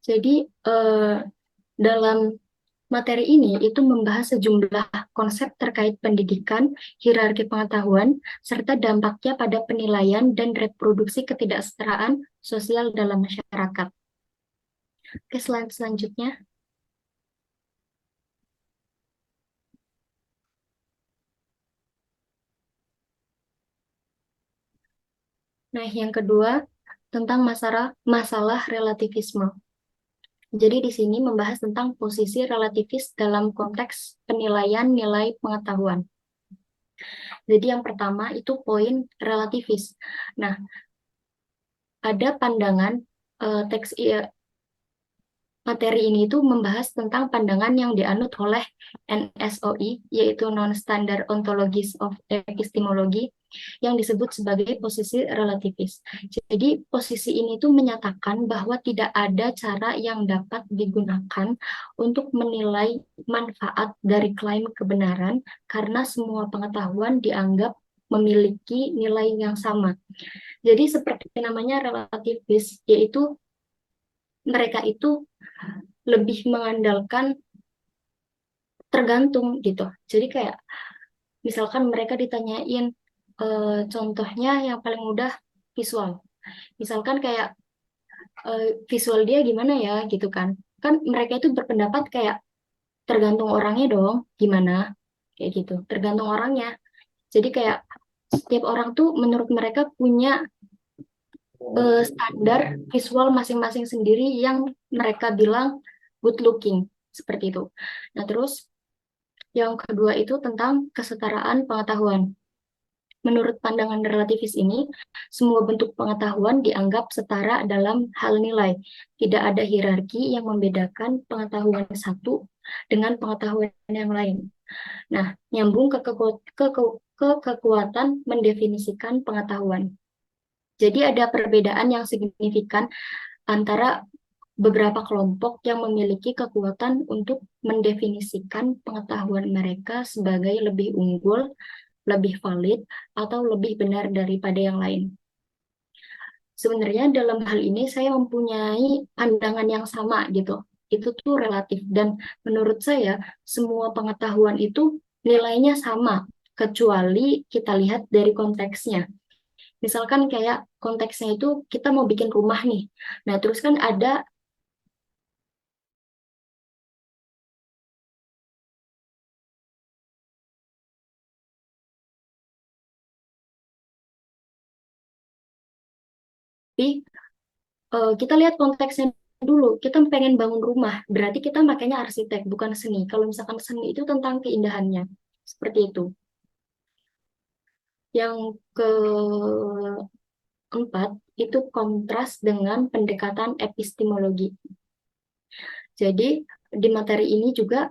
Speaker 5: Jadi, dalam materi ini itu membahas sejumlah konsep terkait pendidikan, hierarki pengetahuan, serta dampaknya pada penilaian dan reproduksi ketidaksetaraan sosial dalam masyarakat. Oke, slide selanjutnya. Nah, yang kedua tentang masalah relativisme. Jadi di sini membahas tentang posisi relativis dalam konteks penilaian nilai pengetahuan. Jadi yang pertama itu poin relativis. Nah, ada pandangan teks materi ini itu membahas tentang pandangan yang dianut oleh NSOI, yaitu Non-Standard Ontologies of Epistemology, yang disebut sebagai posisi relativis. Jadi posisi ini tuh menyatakan bahwa tidak ada cara yang dapat digunakan untuk menilai manfaat dari klaim kebenaran karena semua pengetahuan dianggap memiliki nilai yang sama. Jadi seperti namanya relativis, yaitu mereka itu lebih mengandalkan tergantung gitu. Jadi kayak misalkan mereka ditanyain contohnya yang paling mudah visual. Misalkan kayak visual dia gimana ya gitu kan. Kan mereka itu berpendapat kayak tergantung orangnya dong gimana kayak gitu. Tergantung orangnya. Jadi kayak setiap orang tuh menurut mereka punya standar visual masing-masing sendiri yang mereka bilang good looking, seperti itu. Nah, terus yang kedua itu tentang kesetaraan pengetahuan. Menurut pandangan relativis ini, semua bentuk pengetahuan dianggap setara dalam hal nilai. Tidak ada hierarki yang membedakan pengetahuan satu dengan pengetahuan yang lain. Nah, nyambung ke kekuatan mendefinisikan pengetahuan. Jadi ada perbedaan yang signifikan antara beberapa kelompok yang memiliki kekuatan untuk mendefinisikan pengetahuan mereka sebagai lebih unggul, lebih valid, atau lebih benar daripada yang lain. Sebenarnya dalam hal ini saya mempunyai pandangan yang sama gitu. Itu tuh relatif, dan menurut saya semua pengetahuan itu nilainya sama, kecuali kita lihat dari konteksnya. Misalkan kayak konteksnya itu kita mau bikin rumah nih. Nah, terus kan ada kita lihat konteksnya dulu. Kita pengen bangun rumah, berarti kita makanya arsitek, bukan seni. Kalau misalkan seni itu tentang keindahannya. Seperti itu. Yang keempat, itu kontras dengan pendekatan epistemologi. Jadi, di materi ini juga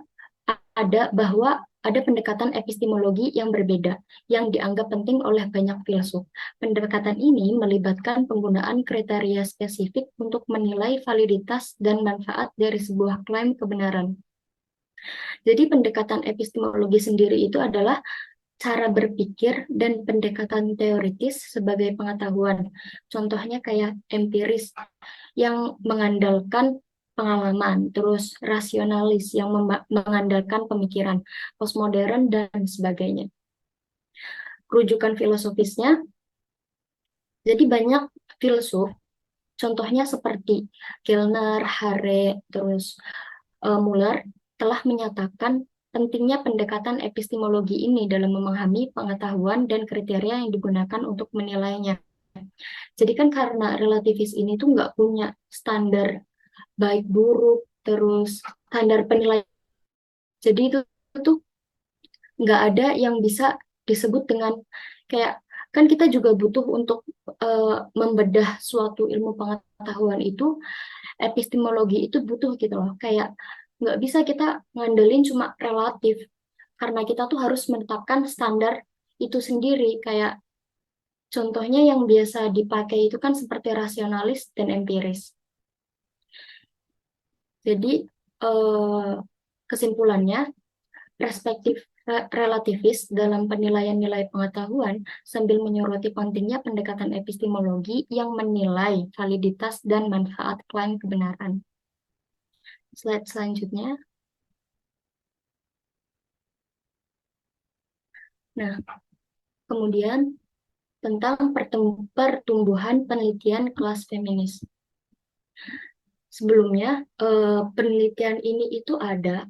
Speaker 5: ada bahwa ada pendekatan epistemologi yang berbeda, yang dianggap penting oleh banyak filsuf. Pendekatan ini melibatkan penggunaan kriteria spesifik untuk menilai validitas dan manfaat dari sebuah klaim kebenaran. Jadi pendekatan epistemologi sendiri itu adalah cara berpikir dan pendekatan teoritis sebagai pengetahuan. Contohnya kayak empiris yang mengandalkan pengalaman, terus rasionalis yang mengandalkan pemikiran, postmodern, dan sebagainya. Rujukan filosofisnya, jadi banyak filsuf, contohnya seperti Kellner, Hare, terus Muller, telah menyatakan pentingnya pendekatan epistemologi ini dalam memahami pengetahuan dan kriteria yang digunakan untuk menilainya. Jadi kan karena relativis ini tuh nggak punya standar baik buruk, terus standar penilaian. Jadi itu tuh nggak ada yang bisa disebut dengan kayak, kan kita juga butuh untuk membedah suatu ilmu pengetahuan itu, epistemologi itu butuh gitu loh. Kayak nggak bisa kita ngandelin cuma relatif, karena kita tuh harus menetapkan standar itu sendiri. Kayak contohnya yang biasa dipakai itu kan seperti rasionalis dan empiris. Jadi kesimpulannya, perspektif relativis dalam penilaian nilai pengetahuan sambil menyoroti pentingnya pendekatan epistemologi yang menilai validitas dan manfaat klaim kebenaran. Slide selanjutnya. Nah, kemudian tentang pertumbuhan penelitian kelas feminis. Sebelumnya, penelitian ini itu ada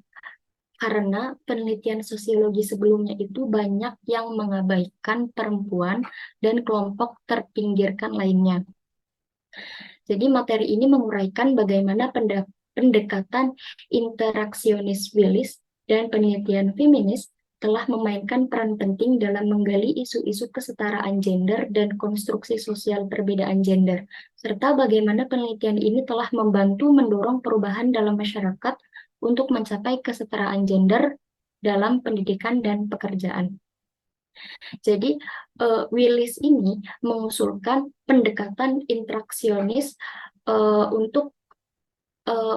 Speaker 5: karena penelitian sosiologi sebelumnya itu banyak yang mengabaikan perempuan dan kelompok terpinggirkan lainnya. Jadi materi ini menguraikan bagaimana pendekatan interaksionis Willis dan penelitian feminis telah memainkan peran penting dalam menggali isu-isu kesetaraan gender dan konstruksi sosial perbedaan gender, serta bagaimana penelitian ini telah membantu mendorong perubahan dalam masyarakat untuk mencapai kesetaraan gender dalam pendidikan dan pekerjaan. Jadi Willis ini mengusulkan pendekatan interaksionis untuk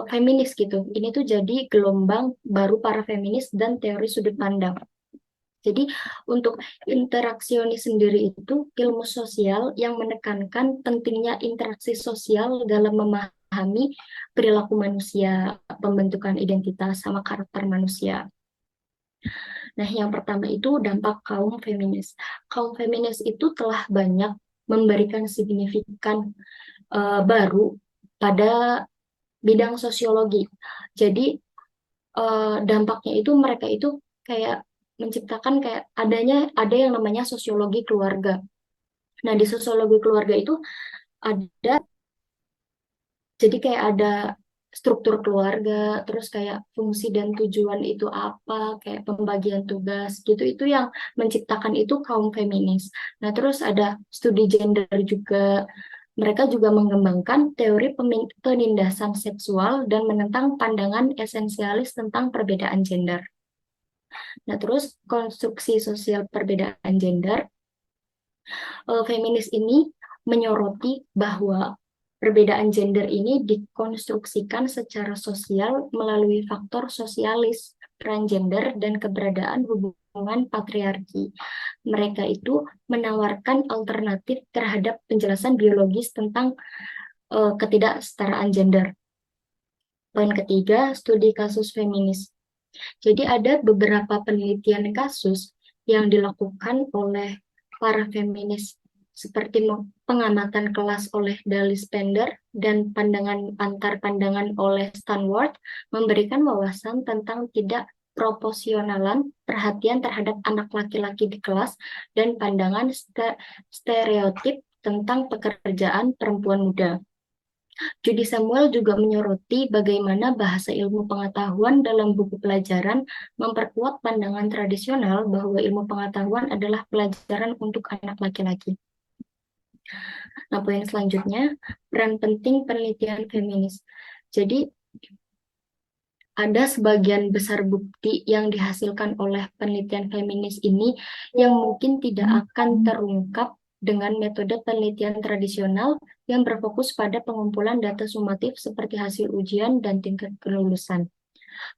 Speaker 5: feminis gitu. Ini tuh jadi gelombang baru para feminis dan teori sudut pandang. Jadi untuk interaksionis sendiri itu ilmu sosial yang menekankan pentingnya interaksi sosial dalam memahami perilaku manusia, pembentukan identitas, sama karakter manusia. Nah, yang pertama itu dampak kaum feminis. Kaum feminis itu telah banyak memberikan signifikan baru pada bidang sosiologi. Jadi dampaknya itu mereka itu kayak menciptakan kayak ada yang namanya sosiologi keluarga. Nah, di sosiologi keluarga itu ada, jadi kayak ada struktur keluarga, terus kayak fungsi dan tujuan itu apa, kayak pembagian tugas gitu, itu yang menciptakan itu kaum feminis. Nah, terus ada studi gender juga. Mereka juga mengembangkan teori penindasan seksual dan menentang pandangan esensialis tentang perbedaan gender. Nah, terus konstruksi sosial perbedaan gender, feminis ini menyoroti bahwa perbedaan gender ini dikonstruksikan secara sosial melalui faktor sosialis, peran gender, dan keberadaan hubungan patriarki. Mereka itu menawarkan alternatif terhadap penjelasan biologis tentang ketidaksetaraan gender. Poin ketiga, studi kasus feminis. Jadi ada beberapa penelitian kasus yang dilakukan oleh para feminis seperti pengamatan kelas oleh Dallas Spender dan antar pandangan oleh Stanward memberikan wawasan tentang tidak proporsionalan perhatian terhadap anak laki-laki di kelas dan pandangan stereotip tentang pekerjaan perempuan muda. Judy Samuel juga menyoroti bagaimana bahasa ilmu pengetahuan dalam buku pelajaran memperkuat pandangan tradisional bahwa ilmu pengetahuan adalah pelajaran untuk anak laki-laki. Nah, poin selanjutnya, peran penting penelitian feminis. Jadi, ada sebagian besar bukti yang dihasilkan oleh penelitian feminis ini yang mungkin tidak akan terungkap dengan metode penelitian tradisional yang berfokus pada pengumpulan data sumatif seperti hasil ujian dan tingkat kelulusan.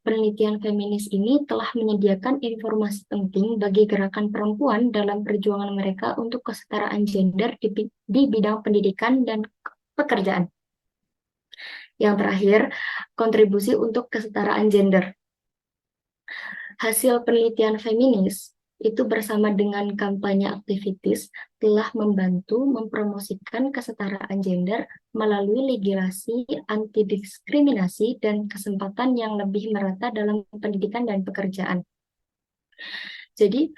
Speaker 5: Penelitian feminis ini telah menyediakan informasi penting bagi gerakan perempuan dalam perjuangan mereka untuk kesetaraan gender di bidang pendidikan dan pekerjaan. Yang terakhir, kontribusi untuk kesetaraan gender. Hasil penelitian feminis itu bersama dengan kampanye aktivitis telah membantu mempromosikan kesetaraan gender melalui legislasi anti-diskriminasi dan kesempatan yang lebih merata dalam pendidikan dan pekerjaan. Jadi,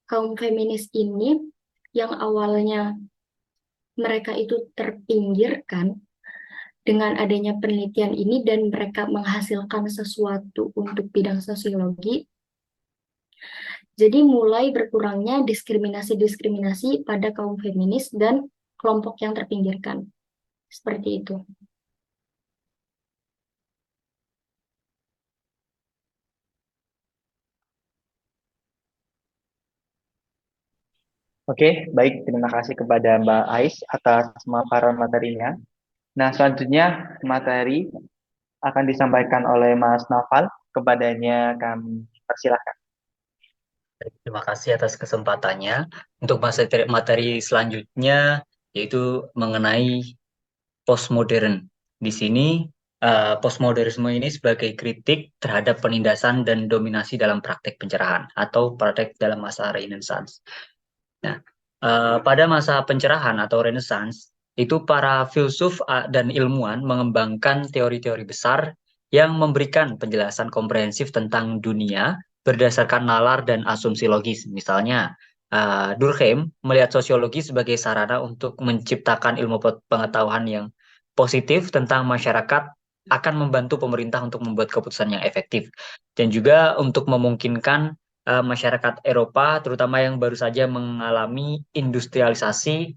Speaker 5: kaum feminis ini yang awalnya mereka itu terpinggirkan, dengan adanya penelitian ini dan mereka menghasilkan sesuatu untuk bidang sosiologi, jadi mulai berkurangnya diskriminasi-diskriminasi pada kaum feminis dan kelompok yang terpinggirkan. Seperti itu.
Speaker 1: Oke, baik. Terima kasih kepada Mbak Ais atas pemaparan materinya. Nah, selanjutnya materi akan disampaikan oleh Mas Naval. Kepadanya kami persilahkan.
Speaker 6: Terima kasih atas kesempatannya. Untuk materi selanjutnya yaitu mengenai postmodern. Di sini postmodernisme ini sebagai kritik terhadap penindasan dan dominasi dalam praktek pencerahan atau praktek dalam masa Renaissance. Nah, pada masa pencerahan atau Renaissance itu para filsuf dan ilmuwan mengembangkan teori-teori besar yang memberikan penjelasan komprehensif tentang dunia berdasarkan nalar dan asumsi logis. Misalnya, Durkheim melihat sosiologi sebagai sarana untuk menciptakan ilmu pengetahuan yang positif tentang masyarakat, akan membantu pemerintah untuk membuat keputusan yang efektif, dan juga untuk memungkinkan masyarakat Eropa, terutama yang baru saja mengalami industrialisasi,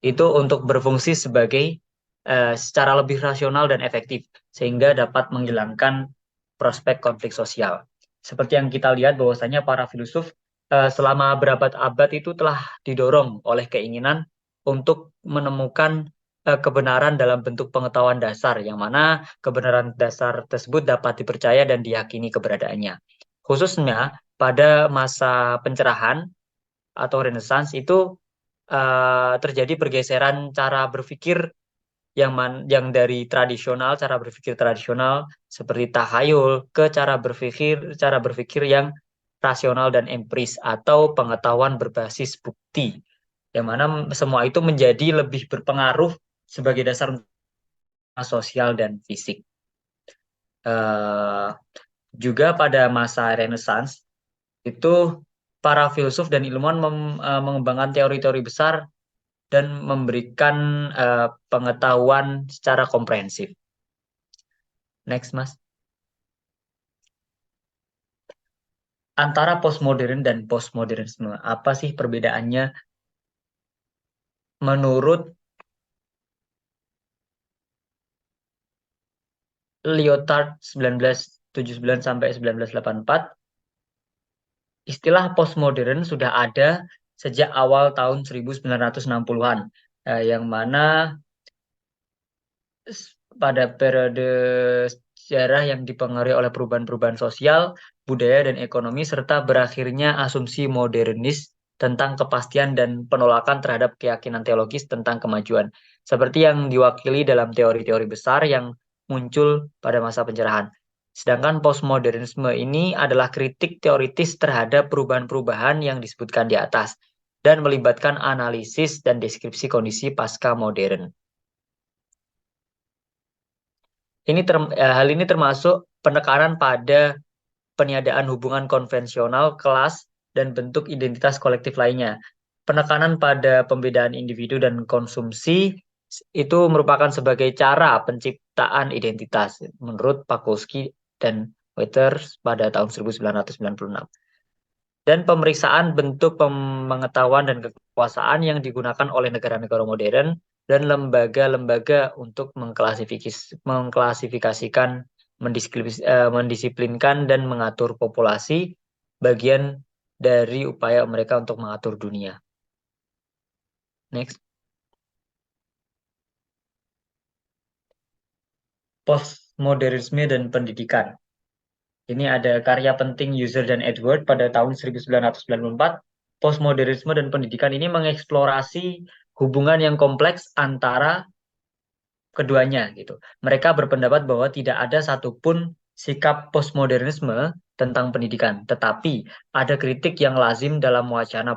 Speaker 6: itu untuk berfungsi sebagai secara lebih rasional dan efektif, sehingga dapat menghilangkan prospek konflik sosial. Seperti yang kita lihat bahwasanya para filsuf selama berabad-abad itu telah didorong oleh keinginan untuk menemukan kebenaran dalam bentuk pengetahuan dasar, yang mana kebenaran dasar tersebut dapat dipercaya dan diyakini keberadaannya. Khususnya pada masa pencerahan atau Renaissance itu terjadi pergeseran cara berpikir yang dari cara berpikir tradisional seperti tahayul ke cara berpikir yang rasional dan empiris atau pengetahuan berbasis bukti, yang mana semua itu menjadi lebih berpengaruh sebagai dasar sosial dan fisik. Juga pada masa Renaissance itu para filsuf dan ilmuwan mengembangkan teori-teori besar dan memberikan pengetahuan secara komprehensif. Next, Mas. Antara postmodern dan postmodernisme, apa sih perbedaannya menurut Lyotard 1979 sampai 1984? Istilah postmodern sudah ada sejak awal tahun 1960-an, yang mana pada periode sejarah yang dipengaruhi oleh perubahan-perubahan sosial, budaya, dan ekonomi, serta berakhirnya asumsi modernis tentang kepastian dan penolakan terhadap keyakinan teologis tentang kemajuan, seperti yang diwakili dalam teori-teori besar yang muncul pada masa pencerahan. Sedangkan postmodernisme ini adalah kritik teoritis terhadap perubahan-perubahan yang disebutkan di atas, dan melibatkan analisis dan deskripsi kondisi pasca modern. Hal ini termasuk penekanan pada peniadaan hubungan konvensional, kelas, dan bentuk identitas kolektif lainnya. Penekanan pada pembedaan individu dan konsumsi itu merupakan sebagai cara penciptaan identitas, menurut Pakowski dan Waters pada tahun 1996. Dan pemeriksaan bentuk pengetahuan dan kekuasaan yang digunakan oleh negara-negara modern dan lembaga-lembaga untuk mengklasifikasikan, mendisiplinkan, dan mengatur populasi, bagian dari upaya mereka untuk mengatur dunia. Next. Postmodernisme dan pendidikan. Ini ada karya penting User dan Edward pada tahun 1994. Postmodernisme dan pendidikan ini mengeksplorasi hubungan yang kompleks antara keduanya gitu. Mereka berpendapat bahwa tidak ada satupun sikap postmodernisme tentang pendidikan, tetapi ada kritik yang lazim dalam wacana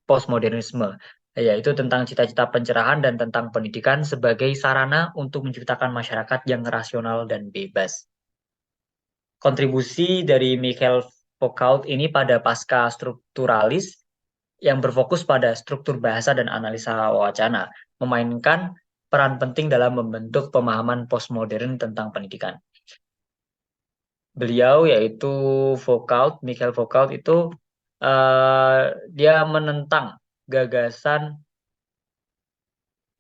Speaker 6: postmodernisme, yaitu tentang cita-cita pencerahan dan tentang pendidikan sebagai sarana untuk menciptakan masyarakat yang rasional dan bebas. Kontribusi dari Michael Foucault ini pada pasca strukturalis yang berfokus pada struktur bahasa dan analisa wacana, memainkan peran penting dalam membentuk pemahaman postmodern tentang pendidikan. Beliau yaitu Michael Foucault itu dia menentang gagasan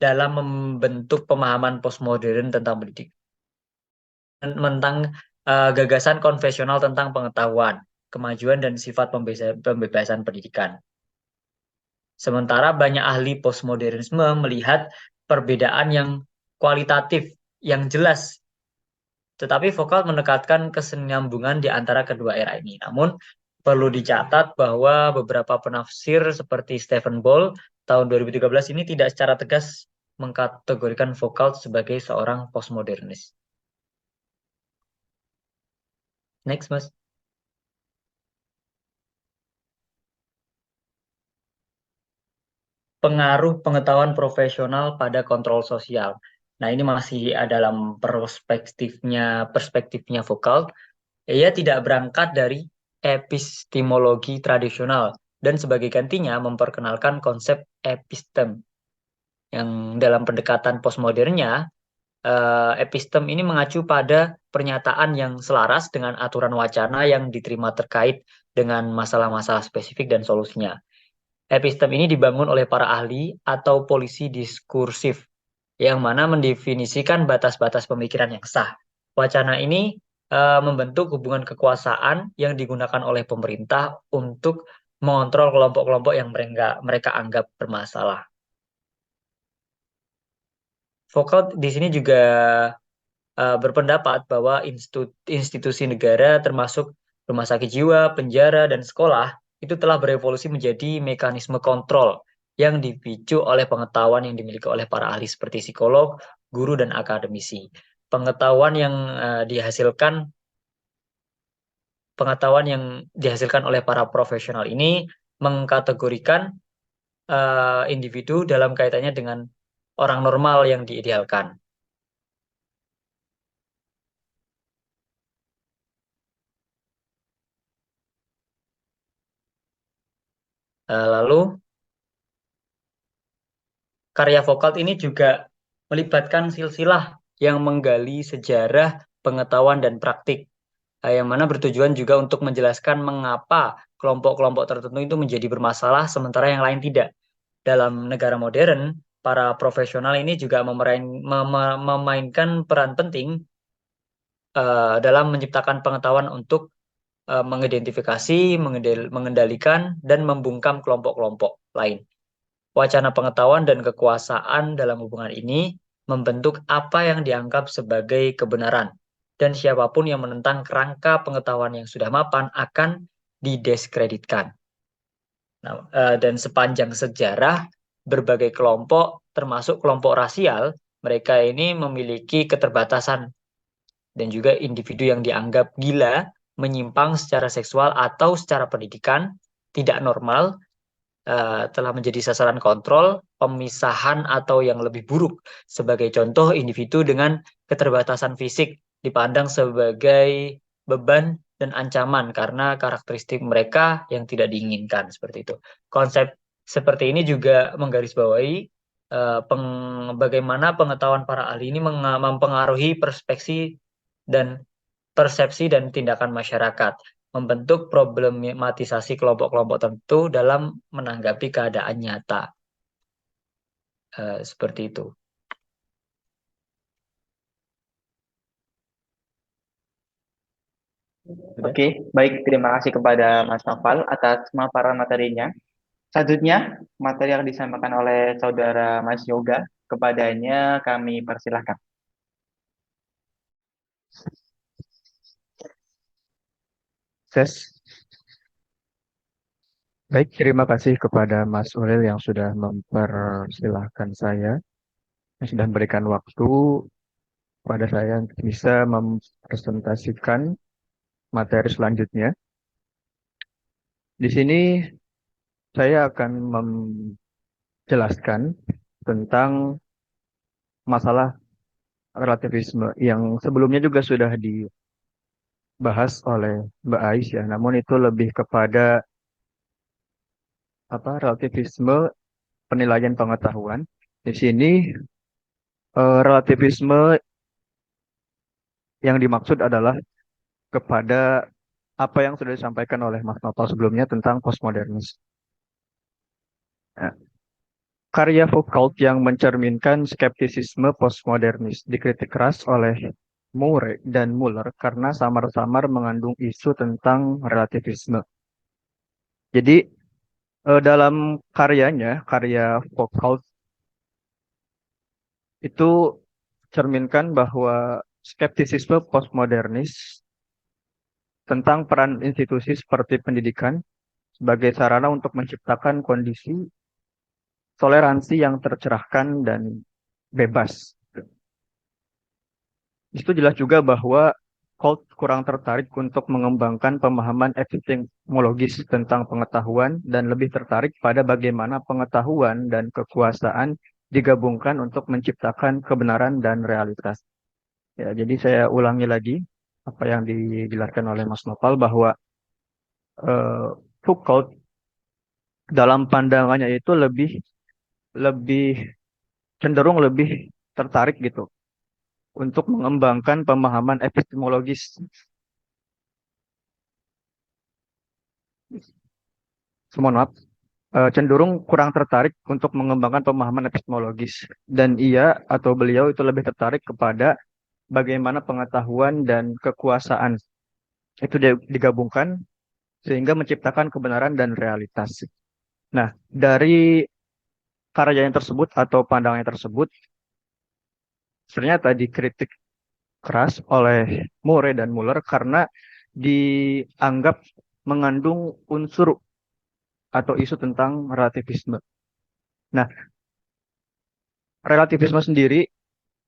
Speaker 6: dalam membentuk pemahaman postmodern tentang pendidikan, menentang gagasan konvensional tentang pengetahuan, kemajuan, dan sifat pembebasan pendidikan. Sementara banyak ahli postmodernisme melihat perbedaan yang kualitatif, yang jelas. Tetapi Foucault menekankan kesinambungan di antara kedua era ini. Namun, perlu dicatat bahwa beberapa penafsir seperti Stephen Ball tahun 2013 ini tidak secara tegas mengkategorikan Foucault sebagai seorang postmodernis. Next, Mas. Pengaruh pengetahuan profesional pada kontrol sosial. Nah, ini masih dalam perspektifnya Foucault. Ia tidak berangkat dari epistemologi tradisional dan sebagai gantinya memperkenalkan konsep epistem. Yang dalam pendekatan postmodernnya, epistem ini mengacu pada pernyataan yang selaras dengan aturan wacana yang diterima terkait dengan masalah-masalah spesifik dan solusinya. Epistem ini dibangun oleh para ahli atau polisi diskursif, yang mana mendefinisikan batas-batas pemikiran yang sah. Wacana ini membentuk hubungan kekuasaan yang digunakan oleh pemerintah untuk mengontrol kelompok-kelompok yang mereka anggap bermasalah. Foucault di sini juga berpendapat bahwa institusi negara termasuk rumah sakit jiwa, penjara, dan sekolah itu telah berevolusi menjadi mekanisme kontrol yang dipicu oleh pengetahuan yang dimiliki oleh para ahli seperti psikolog, guru, dan akademisi. Pengetahuan yang dihasilkan oleh para profesional ini mengkategorikan individu dalam kaitannya dengan orang normal yang diidealkan. Lalu karya Foucault ini juga melibatkan silsilah yang menggali sejarah pengetahuan dan praktik, yang mana bertujuan juga untuk menjelaskan mengapa kelompok-kelompok tertentu itu menjadi bermasalah sementara yang lain tidak. Dalam negara modern, para profesional ini juga memainkan peran penting dalam menciptakan pengetahuan untuk mengidentifikasi, mengendalikan, dan membungkam kelompok-kelompok lain. Wacana pengetahuan dan kekuasaan dalam hubungan ini membentuk apa yang dianggap sebagai kebenaran, dan siapapun yang menentang kerangka pengetahuan yang sudah mapan akan didiskreditkan. Nah, dan sepanjang sejarah, berbagai kelompok, termasuk kelompok rasial, mereka ini memiliki keterbatasan dan juga individu yang dianggap gila, menyimpang secara seksual atau secara pendidikan, tidak normal, telah menjadi sasaran kontrol, pemisahan atau yang lebih buruk. Sebagai contoh, individu dengan keterbatasan fisik dipandang sebagai beban dan ancaman karena karakteristik mereka yang tidak diinginkan, seperti itu. Konsep seperti ini juga menggarisbawahi bagaimana pengetahuan para ahli ini mempengaruhi dan persepsi dan tindakan masyarakat, membentuk problematisasi kelompok-kelompok tertentu dalam menanggapi keadaan nyata. Seperti itu.
Speaker 1: Oke, baik. Terima kasih kepada Mas Noval atas pemaparan materinya. Selanjutnya, materi yang disampaikan oleh saudara Mas Yoga. Kepadanya kami persilahkan.
Speaker 7: Ses. Baik, terima kasih kepada Mas Ulil yang sudah mempersilahkan saya, yang sudah memberikan waktu kepada saya untuk bisa mempresentasikan materi selanjutnya. Di sini saya akan menjelaskan tentang masalah relativisme yang sebelumnya juga sudah dibahas oleh Mbak Ais ya, namun itu lebih kepada relativisme penilaian pengetahuan. Di sini relativisme yang dimaksud adalah kepada apa yang sudah disampaikan oleh Mas Noval sebelumnya tentang postmodernis. Nah, karya Foucault yang mencerminkan skeptisisme postmodernis dikritik keras oleh Murray dan Muller karena samar-samar mengandung isu tentang relativisme. Jadi dalam karyanya, karya Foucault itu cerminkan bahwa skeptisisme postmodernis tentang peran institusi seperti pendidikan sebagai sarana untuk menciptakan kondisi toleransi yang tercerahkan dan bebas. Itu jelas juga bahwa Colt kurang tertarik untuk mengembangkan pemahaman epistemologis tentang pengetahuan dan lebih tertarik pada bagaimana pengetahuan dan kekuasaan digabungkan untuk menciptakan kebenaran dan realitas. Ya, jadi saya ulangi lagi apa yang dijelaskan oleh Mas Noval bahwa Foucault dalam pandangannya itu lebih cenderung lebih tertarik gitu untuk mengembangkan pemahaman epistemologis. Mohon maaf, cenderung kurang tertarik untuk mengembangkan pemahaman epistemologis dan ia atau beliau itu lebih tertarik kepada bagaimana pengetahuan dan kekuasaan itu digabungkan sehingga menciptakan kebenaran dan realitas. Nah, dari karya yang tersebut atau pandangan yang tersebut sebenarnya tadi kritik keras oleh Murray dan Muller karena dianggap mengandung unsur atau isu tentang relativisme. Nah, relativisme sendiri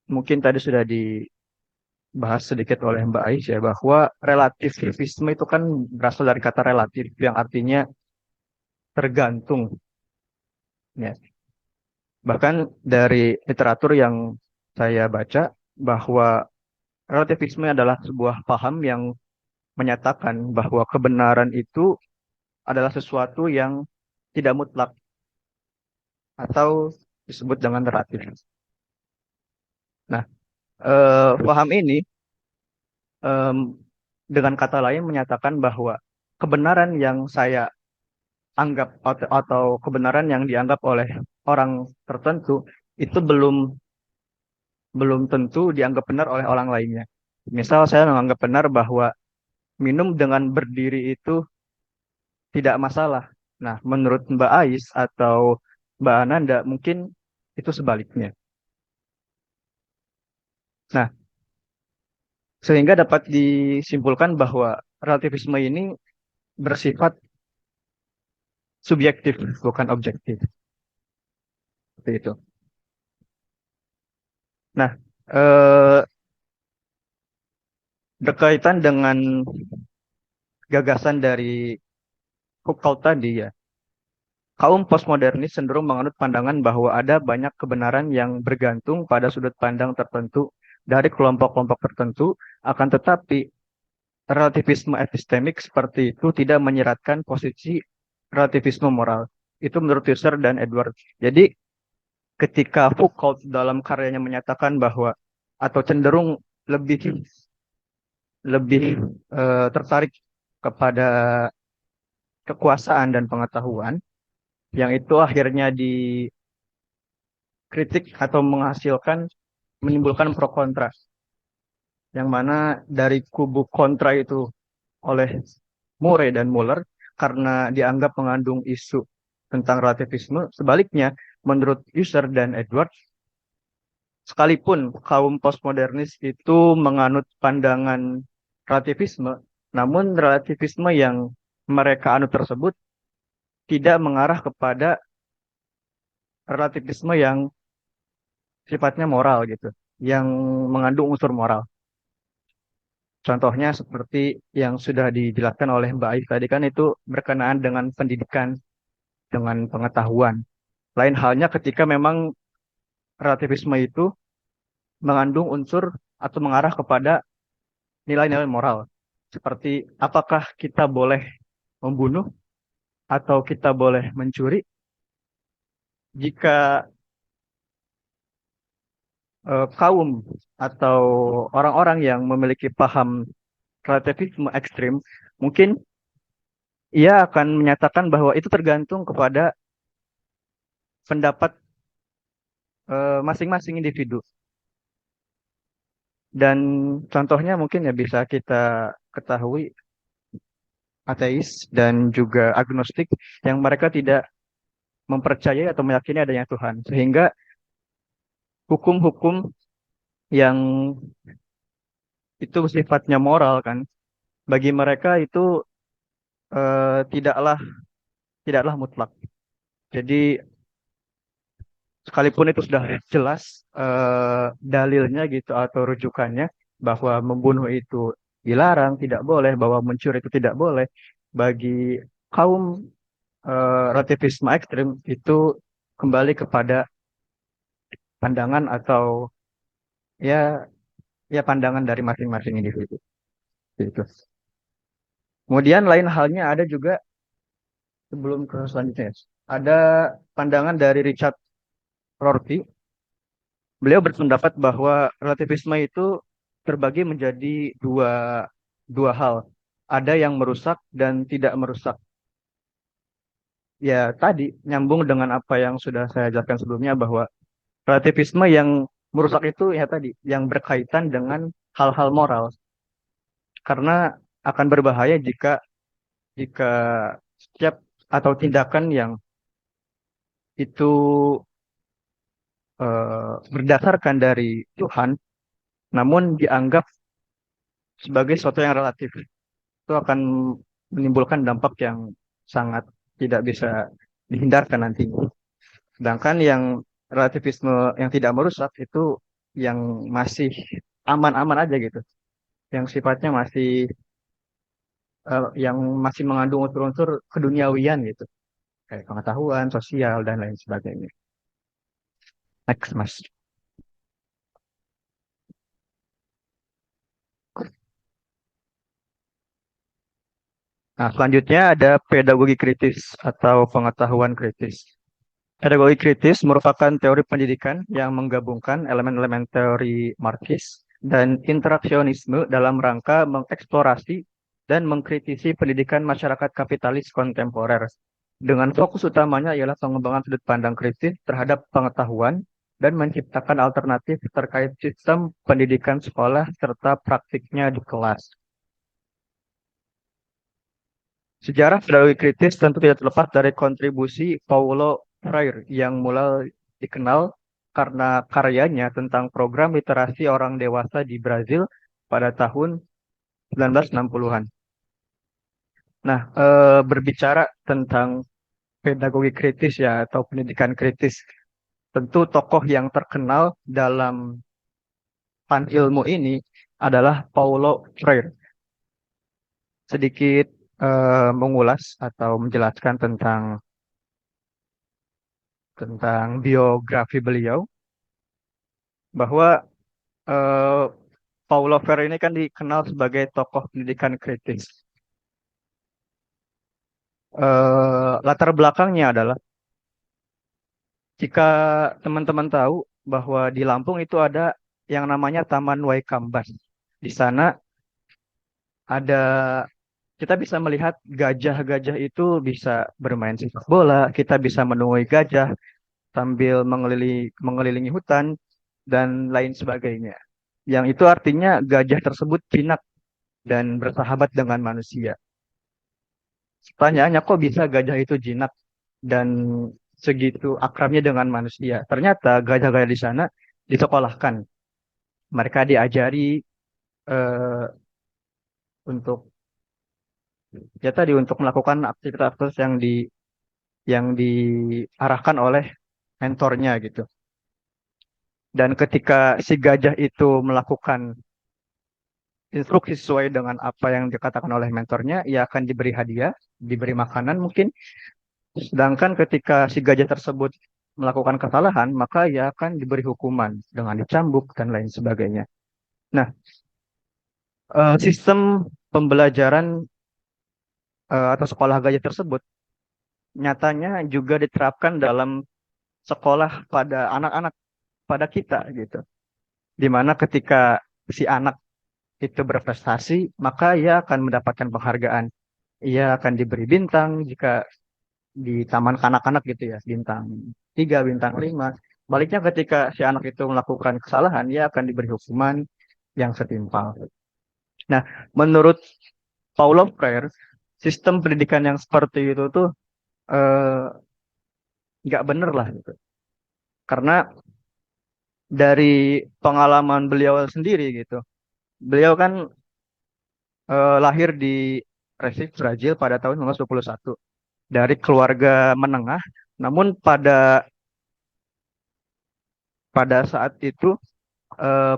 Speaker 7: mungkin tadi sudah dibahas sedikit oleh Mbak Ais ya, bahwa relativisme itu kan berasal dari kata relatif yang artinya tergantung. Ya. Bahkan dari literatur yang saya baca bahwa relativisme adalah sebuah paham yang menyatakan bahwa kebenaran itu adalah sesuatu yang tidak mutlak atau disebut dengan relatif. Nah, paham ini dengan kata lain menyatakan bahwa kebenaran yang saya anggap atau kebenaran yang dianggap oleh orang tertentu itu belum tentu dianggap benar oleh orang lainnya. Misal saya menganggap benar bahwa minum dengan berdiri itu tidak masalah. Nah, menurut Mbak Ais atau Mbak Ananda mungkin itu sebaliknya. Nah, sehingga dapat disimpulkan bahwa relativisme ini bersifat subjektif, bukan objektif. Seperti itu. Nah, berkaitan dengan gagasan dari Foucault tadi ya, kaum postmodernis cenderung menganut pandangan bahwa ada banyak kebenaran yang bergantung pada sudut pandang tertentu dari kelompok-kelompok tertentu, akan tetapi relativisme epistemik seperti itu tidak menyeratkan posisi relativisme moral. Itu menurut Husserl dan Edward. Jadi ketika Foucault dalam karyanya menyatakan bahwa atau cenderung lebih tertarik kepada kekuasaan dan pengetahuan, yang itu akhirnya dikritik atau menimbulkan pro kontra, yang mana dari kubu kontra itu oleh Murray dan Muller karena dianggap mengandung isu tentang relativisme. Sebaliknya, menurut Husserl dan Edwards, sekalipun kaum postmodernis itu menganut pandangan relativisme, namun relativisme yang mereka anut tersebut tidak mengarah kepada relativisme yang sifatnya moral gitu, yang mengandung unsur moral. Contohnya seperti yang sudah dijelaskan oleh Mbak Ais tadi kan itu berkenaan dengan pendidikan, dengan pengetahuan. Lain halnya ketika memang relativisme itu mengandung unsur atau mengarah kepada nilai-nilai moral. Seperti apakah kita boleh membunuh atau kita boleh mencuri jika kaum atau orang-orang yang memiliki paham relativisme ekstrim mungkin ia akan menyatakan bahwa itu tergantung kepada pendapat masing-masing individu. Dan contohnya mungkin ya bisa kita ketahui ateis dan juga agnostik yang mereka tidak mempercayai atau meyakini adanya Tuhan. Sehingga hukum-hukum yang itu sifatnya moral kan, bagi mereka itu tidaklah mutlak. Jadi sekalipun itu sudah jelas dalilnya gitu atau rujukannya bahwa membunuh itu dilarang, tidak boleh, bahwa mencuri itu tidak boleh, bagi kaum relativisme ekstrim itu kembali kepada pandangan atau ya pandangan dari masing-masing individu. Gitu. Kemudian lain halnya ada juga sebelum ke selanjutnya, ada pandangan dari Richard Rorty. Beliau berpendapat bahwa relativisme itu terbagi menjadi dua hal. Ada yang merusak dan tidak merusak. Ya tadi nyambung dengan apa yang sudah saya jelaskan sebelumnya bahwa relativisme yang merusak itu ya tadi yang berkaitan dengan hal-hal moral. Karena akan berbahaya jika setiap atau tindakan yang itu berdasarkan dari Tuhan, namun dianggap sebagai sesuatu yang relatif, itu akan menimbulkan dampak yang sangat tidak bisa dihindarkan nantinya. Sedangkan yang relativisme yang tidak merusak itu yang masih aman-aman aja gitu, yang sifatnya yang masih mengandung unsur-unsur keduniawian gitu, kayak pengetahuan, sosial dan lain sebagainya. Next, Mas. Nah, selanjutnya ada pedagogi kritis atau pengetahuan kritis. Pedagogi kritis merupakan teori pendidikan yang menggabungkan elemen-elemen teori Marxis dan interaksionisme dalam rangka mengeksplorasi dan mengkritisi pendidikan masyarakat kapitalis kontemporer. Dengan fokus utamanya ialah pengembangan sudut pandang kritis terhadap pengetahuan dan menciptakan alternatif terkait sistem pendidikan sekolah serta praktiknya di kelas. Sejarah pedagogi kritis tentu tidak terlepas dari kontribusi Paulo Freire yang mulai dikenal karena karyanya tentang program literasi orang dewasa di Brazil pada tahun 1960-an. Nah, berbicara tentang pedagogi kritis ya atau pendidikan kritis, tentu tokoh yang terkenal dalam pan ilmu ini adalah Paulo Freire. Sedikit mengulas atau menjelaskan tentang biografi beliau, bahwa eh, Paulo Freire ini kan dikenal sebagai tokoh pendidikan kritis. Latar belakangnya adalah, jika teman-teman tahu bahwa di Lampung itu ada yang namanya Taman Waikambas. Di sana ada, kita bisa melihat gajah-gajah itu bisa bermain sepak bola, kita bisa menemui gajah sambil mengelilingi hutan dan lain sebagainya. Yang itu artinya gajah tersebut jinak dan bersahabat dengan manusia. Pertanyaannya, kok bisa gajah itu jinak dan segitu akrabnya dengan manusia? Ternyata gajah-gajah di sana disekolahkan. Mereka diajari eh, untuk ya tadi untuk melakukan aktivitas yang diarahkan oleh mentornya gitu. Dan ketika si gajah itu melakukan instruksi sesuai dengan apa yang dikatakan oleh mentornya, ia akan diberi hadiah, diberi makanan mungkin. Sedangkan ketika si gajah tersebut melakukan kesalahan, maka ia akan diberi hukuman dengan dicambuk dan lain sebagainya. Nah, sistem pembelajaran atau sekolah gajah tersebut nyatanya juga diterapkan dalam sekolah pada anak-anak, pada kita gitu. Dimana ketika si anak itu berprestasi, maka ia akan mendapatkan penghargaan. Ia akan diberi bintang jika di taman kanak-kanak gitu ya, bintang 3, bintang 5. Baliknya ketika si anak itu melakukan kesalahan, ia akan diberi hukuman yang setimpal. Nah, menurut Paulo Freire, sistem pendidikan yang seperti itu tuh eh, nggak bener lah gitu. Karena dari pengalaman beliau sendiri gitu, beliau kan lahir di Recife, Brazil pada tahun 1921 dari keluarga menengah. Namun pada saat itu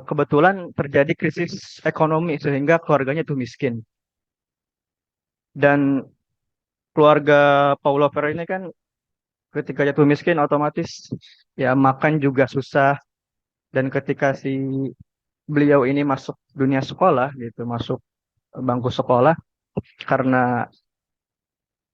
Speaker 7: kebetulan terjadi krisis ekonomi sehingga keluarganya itu miskin. Dan keluarga Paulo Freire ini kan ketika jatuh miskin otomatis ya makan juga susah. Dan ketika si beliau ini masuk dunia sekolah gitu, masuk bangku sekolah, karena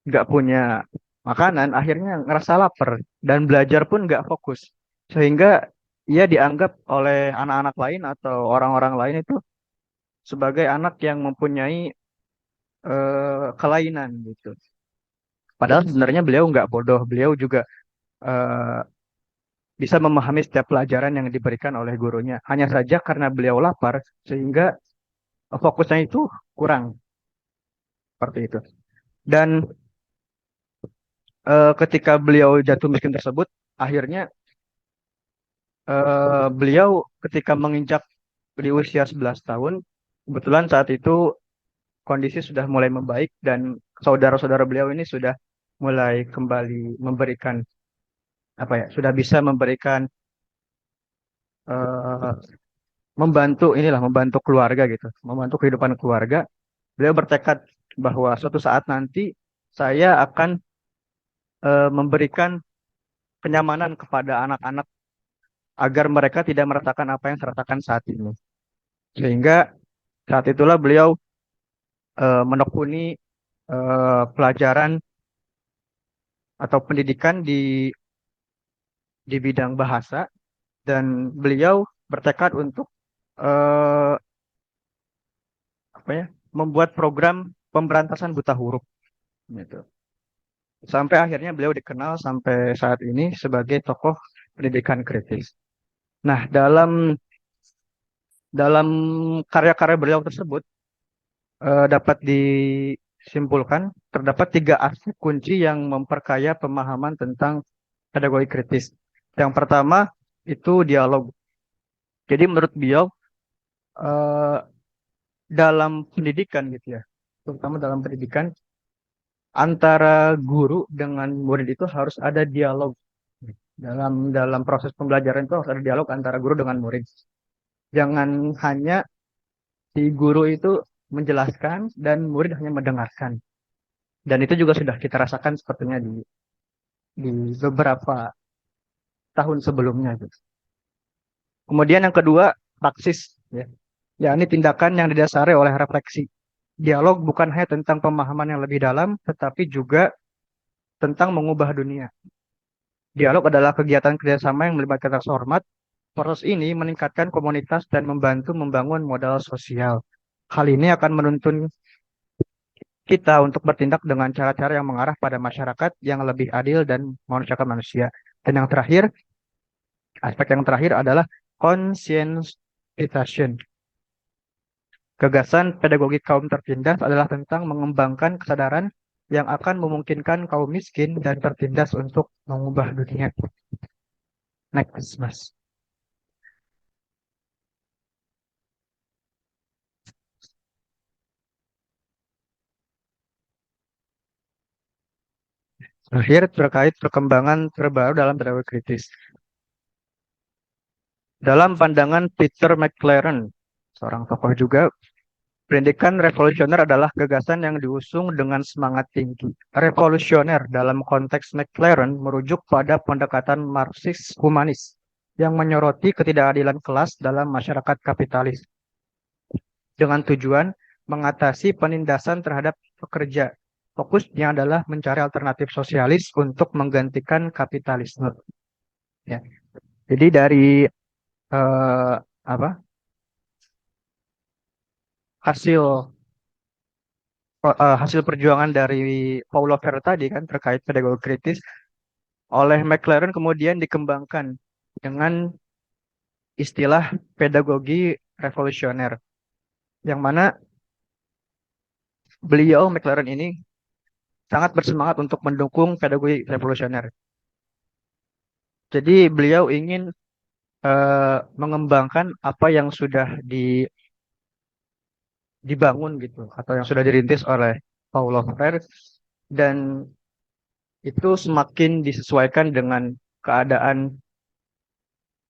Speaker 7: nggak punya makanan, akhirnya ngerasa lapar dan belajar pun nggak fokus. Sehingga ia dianggap oleh anak-anak lain atau orang-orang lain itu sebagai anak yang mempunyai kelainan gitu. Padahal sebenarnya beliau nggak bodoh, beliau juga eh, bisa memahami setiap pelajaran yang diberikan oleh gurunya. Hanya saja karena beliau lapar, sehingga fokusnya itu kurang, seperti itu. Dan ketika beliau jatuh miskin tersebut, akhirnya beliau ketika menginjak di usia 11 tahun, kebetulan saat itu kondisi sudah mulai membaik dan saudara-saudara beliau ini sudah mulai kembali memberikan apa ya, sudah bisa memberikan eh, membantu keluarga gitu, membantu kehidupan keluarga. Beliau bertekad bahwa suatu saat nanti saya akan memberikan kenyamanan kepada anak-anak agar mereka tidak merasakan apa yang saya rasakan saat ini. Sehingga saat itulah beliau menekuni pelajaran atau pendidikan di bidang bahasa, dan beliau bertekad untuk eh, apa ya, membuat program pemberantasan buta huruf gitu. Sampai akhirnya beliau dikenal sampai saat ini sebagai tokoh pendidikan kritis. Nah, dalam karya-karya beliau tersebut dapat disimpulkan terdapat 3 aspek kunci yang memperkaya pemahaman tentang pedagogi kritis. Yang pertama itu dialog. Jadi menurut beliau eh, dalam pendidikan gitu ya, terutama dalam pendidikan antara guru dengan murid itu harus ada dialog. Dalam proses pembelajaran itu harus ada dialog antara guru dengan murid. Jangan hanya si guru itu menjelaskan dan murid hanya mendengarkan. Dan itu juga sudah kita rasakan sepertinya di beberapa tahun sebelumnya gitu. Kemudian yang kedua, praksis ya. Ya, ini tindakan yang didasari oleh refleksi. Dialog bukan hanya tentang pemahaman yang lebih dalam, tetapi juga tentang mengubah dunia. Dialog adalah kegiatan kerjasama yang melibatkan rasa hormat. Proses ini meningkatkan komunitas dan membantu membangun modal sosial. Hal ini akan menuntun kita untuk bertindak dengan cara-cara yang mengarah pada masyarakat yang lebih adil dan memanusiakan manusia. Dan yang terakhir, aspek yang terakhir adalah conscientization. Gagasan pedagogi kaum tertindas adalah tentang mengembangkan kesadaran yang akan memungkinkan kaum miskin dan tertindas untuk mengubah dunia. Next, Mas. Terakhir, terkait perkembangan terbaru dalam pedagogi kritis. Dalam pandangan Peter McLaren, seorang tokoh juga, pendidikan revolusioner adalah gagasan yang diusung dengan semangat tinggi. Revolusioner dalam konteks McLaren merujuk pada pendekatan Marxis humanis yang menyoroti ketidakadilan kelas dalam masyarakat kapitalis dengan tujuan mengatasi penindasan terhadap pekerja. Fokusnya adalah mencari alternatif sosialis untuk menggantikan kapitalisme. Ya. Jadi dari eh, apa hasil hasil perjuangan dari Paulo Freire tadi kan terkait pedagogi kritis oleh McLaren kemudian dikembangkan dengan istilah pedagogi revolusioner yang mana beliau McLaren ini sangat bersemangat untuk mendukung pedagogi revolusioner. Jadi beliau ingin mengembangkan apa yang sudah dibangun gitu atau yang sudah dirintis oleh Paulo Freire dan itu semakin disesuaikan dengan keadaan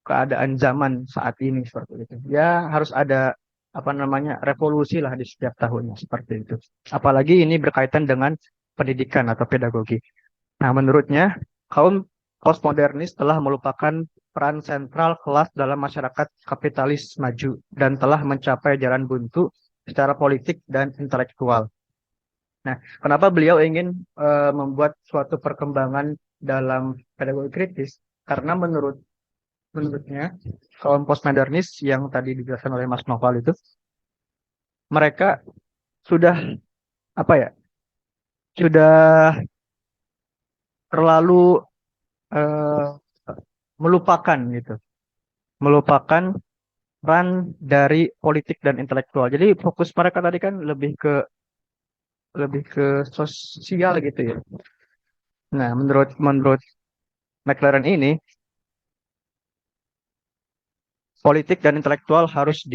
Speaker 7: keadaan zaman saat ini seperti itu. Ya harus ada apa namanya revolusi lah di setiap tahunnya seperti itu. Apalagi ini berkaitan dengan pendidikan atau pedagogi. Nah, menurutnya kaum postmodernis telah melupakan peran sentral kelas dalam masyarakat kapitalis maju dan telah mencapai jalan buntu secara politik dan intelektual. Nah, kenapa beliau ingin membuat suatu perkembangan dalam pedagogi kritis? Karena menurutnya kaum postmodernis yang tadi dijelaskan oleh Mas Noval itu, mereka sudah apa ya? Sudah terlalu eh, melupakan gitu, melupakan peran dari politik dan intelektual. Jadi fokus mereka tadi kan lebih ke sosial gitu ya. Nah, menurut McLaren ini politik dan intelektual harus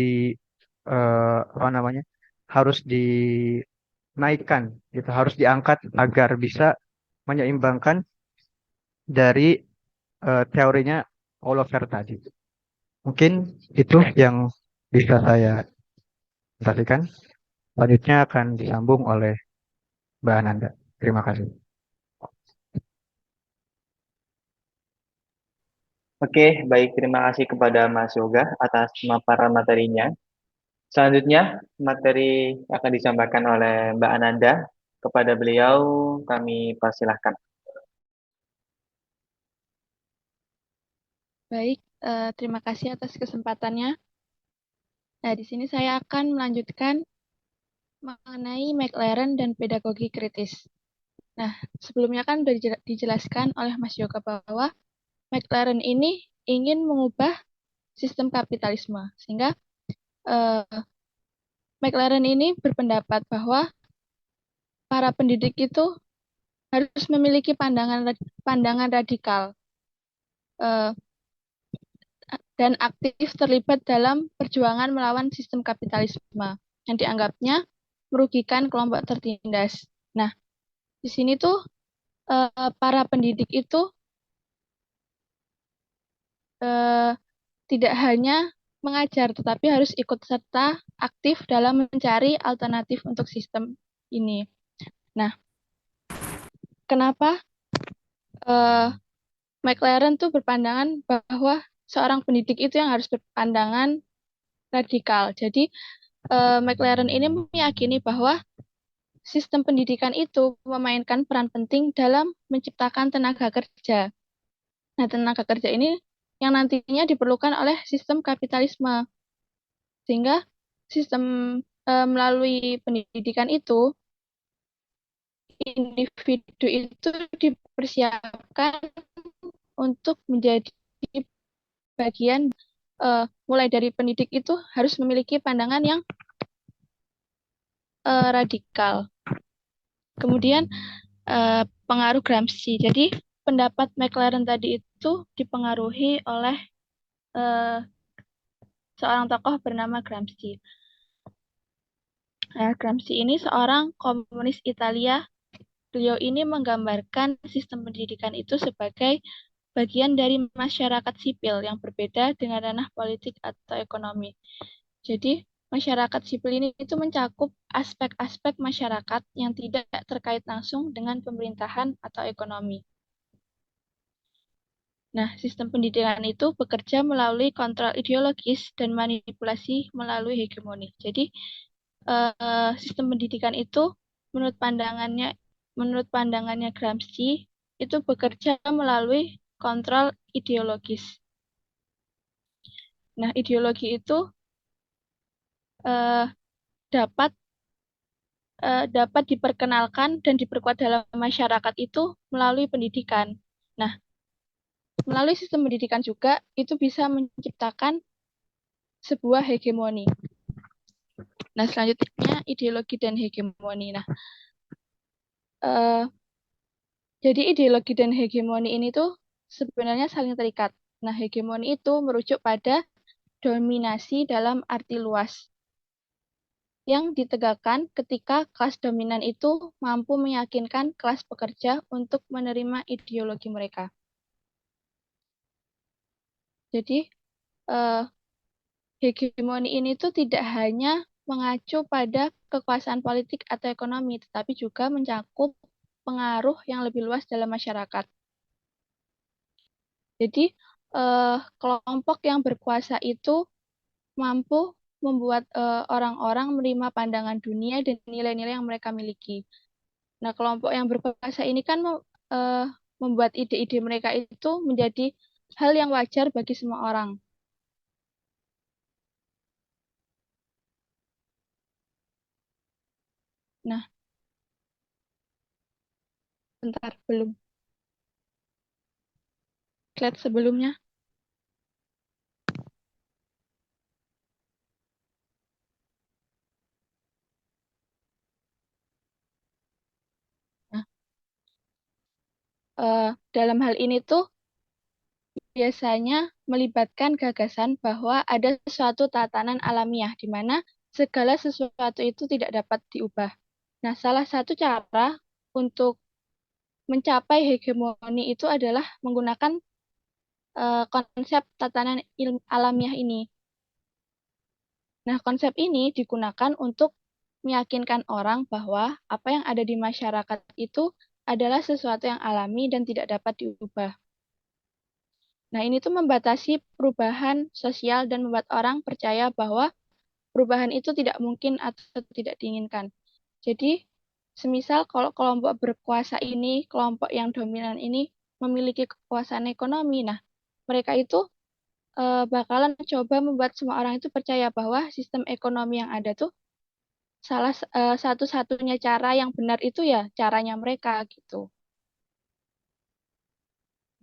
Speaker 7: apa namanya? Harus dinaikkan gitu, harus diangkat agar bisa menyeimbangkan dari teorinya Oliver tadi. Mungkin itu yang bisa saya sampaikan. Selanjutnya akan disambung oleh Mbak Ananda. Terima kasih.
Speaker 1: Oke, baik. Terima kasih kepada Mas Yoga atas pemaparan materinya. Selanjutnya, materi akan disampaikan oleh Mbak Ananda. Kepada beliau, kami persilahkan.
Speaker 8: Baik, terima kasih atas kesempatannya. Nah, di sini saya akan melanjutkan mengenai McLaren dan pedagogi kritis. Nah, sebelumnya kan sudah dijelaskan oleh Mas Yoga bahwa McLaren ini ingin mengubah sistem kapitalisme, sehingga McLaren ini berpendapat bahwa para pendidik itu harus memiliki pandangan radikal dan aktif terlibat dalam perjuangan melawan sistem kapitalisme yang dianggapnya merugikan kelompok tertindas. Nah, di sini tuh para pendidik itu tidak hanya mengajar, tetapi harus ikut serta aktif dalam mencari alternatif untuk sistem ini. Nah, kenapa McLaren tuh berpandangan bahwa seorang pendidik itu yang harus berpandangan radikal. Jadi, McLaren ini meyakini bahwa sistem pendidikan itu memainkan peran penting dalam menciptakan tenaga kerja. Nah, tenaga kerja ini yang nantinya diperlukan oleh sistem kapitalisme. Sehingga sistem melalui pendidikan itu, individu itu dipersiapkan untuk menjadi bagian, mulai dari pendidik itu harus memiliki pandangan yang radikal. Kemudian pengaruh Gramsci. Jadi pendapat McLaren tadi itu dipengaruhi oleh seorang tokoh bernama Gramsci. Gramsci ini seorang komunis Italia. Beliau ini menggambarkan sistem pendidikan itu sebagai bagian dari masyarakat sipil yang berbeda dengan ranah politik atau ekonomi. Jadi, masyarakat sipil ini itu mencakup aspek-aspek masyarakat yang tidak terkait langsung dengan pemerintahan atau ekonomi. Nah, sistem pendidikan itu bekerja melalui kontrol ideologis dan manipulasi melalui hegemoni. Jadi, sistem pendidikan itu menurut pandangannya Gramsci itu bekerja melalui kontrol ideologis. Nah, ideologi itu dapat diperkenalkan dan diperkuat dalam masyarakat itu melalui pendidikan. Nah, melalui sistem pendidikan juga itu bisa menciptakan sebuah hegemoni. Nah, selanjutnya ideologi dan hegemoni. Nah, jadi ideologi dan hegemoni ini tuh sebenarnya saling terikat. Nah, hegemoni itu merujuk pada dominasi dalam arti luas yang ditegakkan ketika kelas dominan itu mampu meyakinkan kelas pekerja untuk menerima ideologi mereka. Jadi, hegemoni ini tuh tidak hanya mengacu pada kekuasaan politik atau ekonomi, tetapi juga mencakup pengaruh yang lebih luas dalam masyarakat. Jadi, kelompok yang berkuasa itu mampu membuat orang-orang menerima pandangan dunia dan nilai-nilai yang mereka miliki. Nah, kelompok yang berkuasa ini kan membuat ide-ide mereka itu menjadi hal yang wajar bagi semua orang. Nah, bentar, belum. Slide sebelumnya. Nah, dalam hal ini tuh biasanya melibatkan gagasan bahwa ada suatu tatanan alamiah di mana segala sesuatu itu tidak dapat diubah. Nah, salah satu cara untuk mencapai hegemoni itu adalah menggunakan konsep tatanan alamiah ini. Nah, konsep ini digunakan untuk meyakinkan orang bahwa apa yang ada di masyarakat itu adalah sesuatu yang alami dan tidak dapat diubah. Nah, ini tuh membatasi perubahan sosial dan membuat orang percaya bahwa perubahan itu tidak mungkin atau tidak diinginkan. Jadi, semisal kalau kelompok berkuasa ini, kelompok yang dominan ini memiliki kekuasaan ekonomi, nah, mereka itu bakalan coba membuat semua orang itu percaya bahwa sistem ekonomi yang ada tuh satu-satunya cara yang benar itu ya caranya mereka gitu.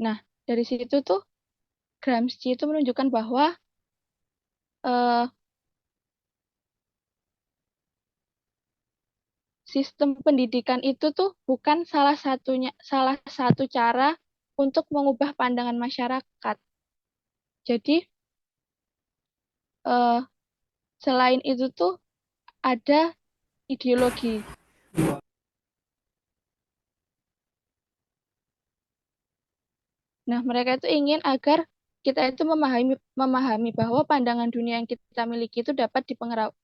Speaker 8: Nah, dari situ tuh Gramsci itu menunjukkan bahwa eh, sistem pendidikan itu tuh bukan salah satu cara untuk mengubah pandangan masyarakat. Jadi eh, selain itu tuh ada ideologi. Nah, mereka itu ingin agar kita itu memahami bahwa pandangan dunia yang kita miliki itu dapat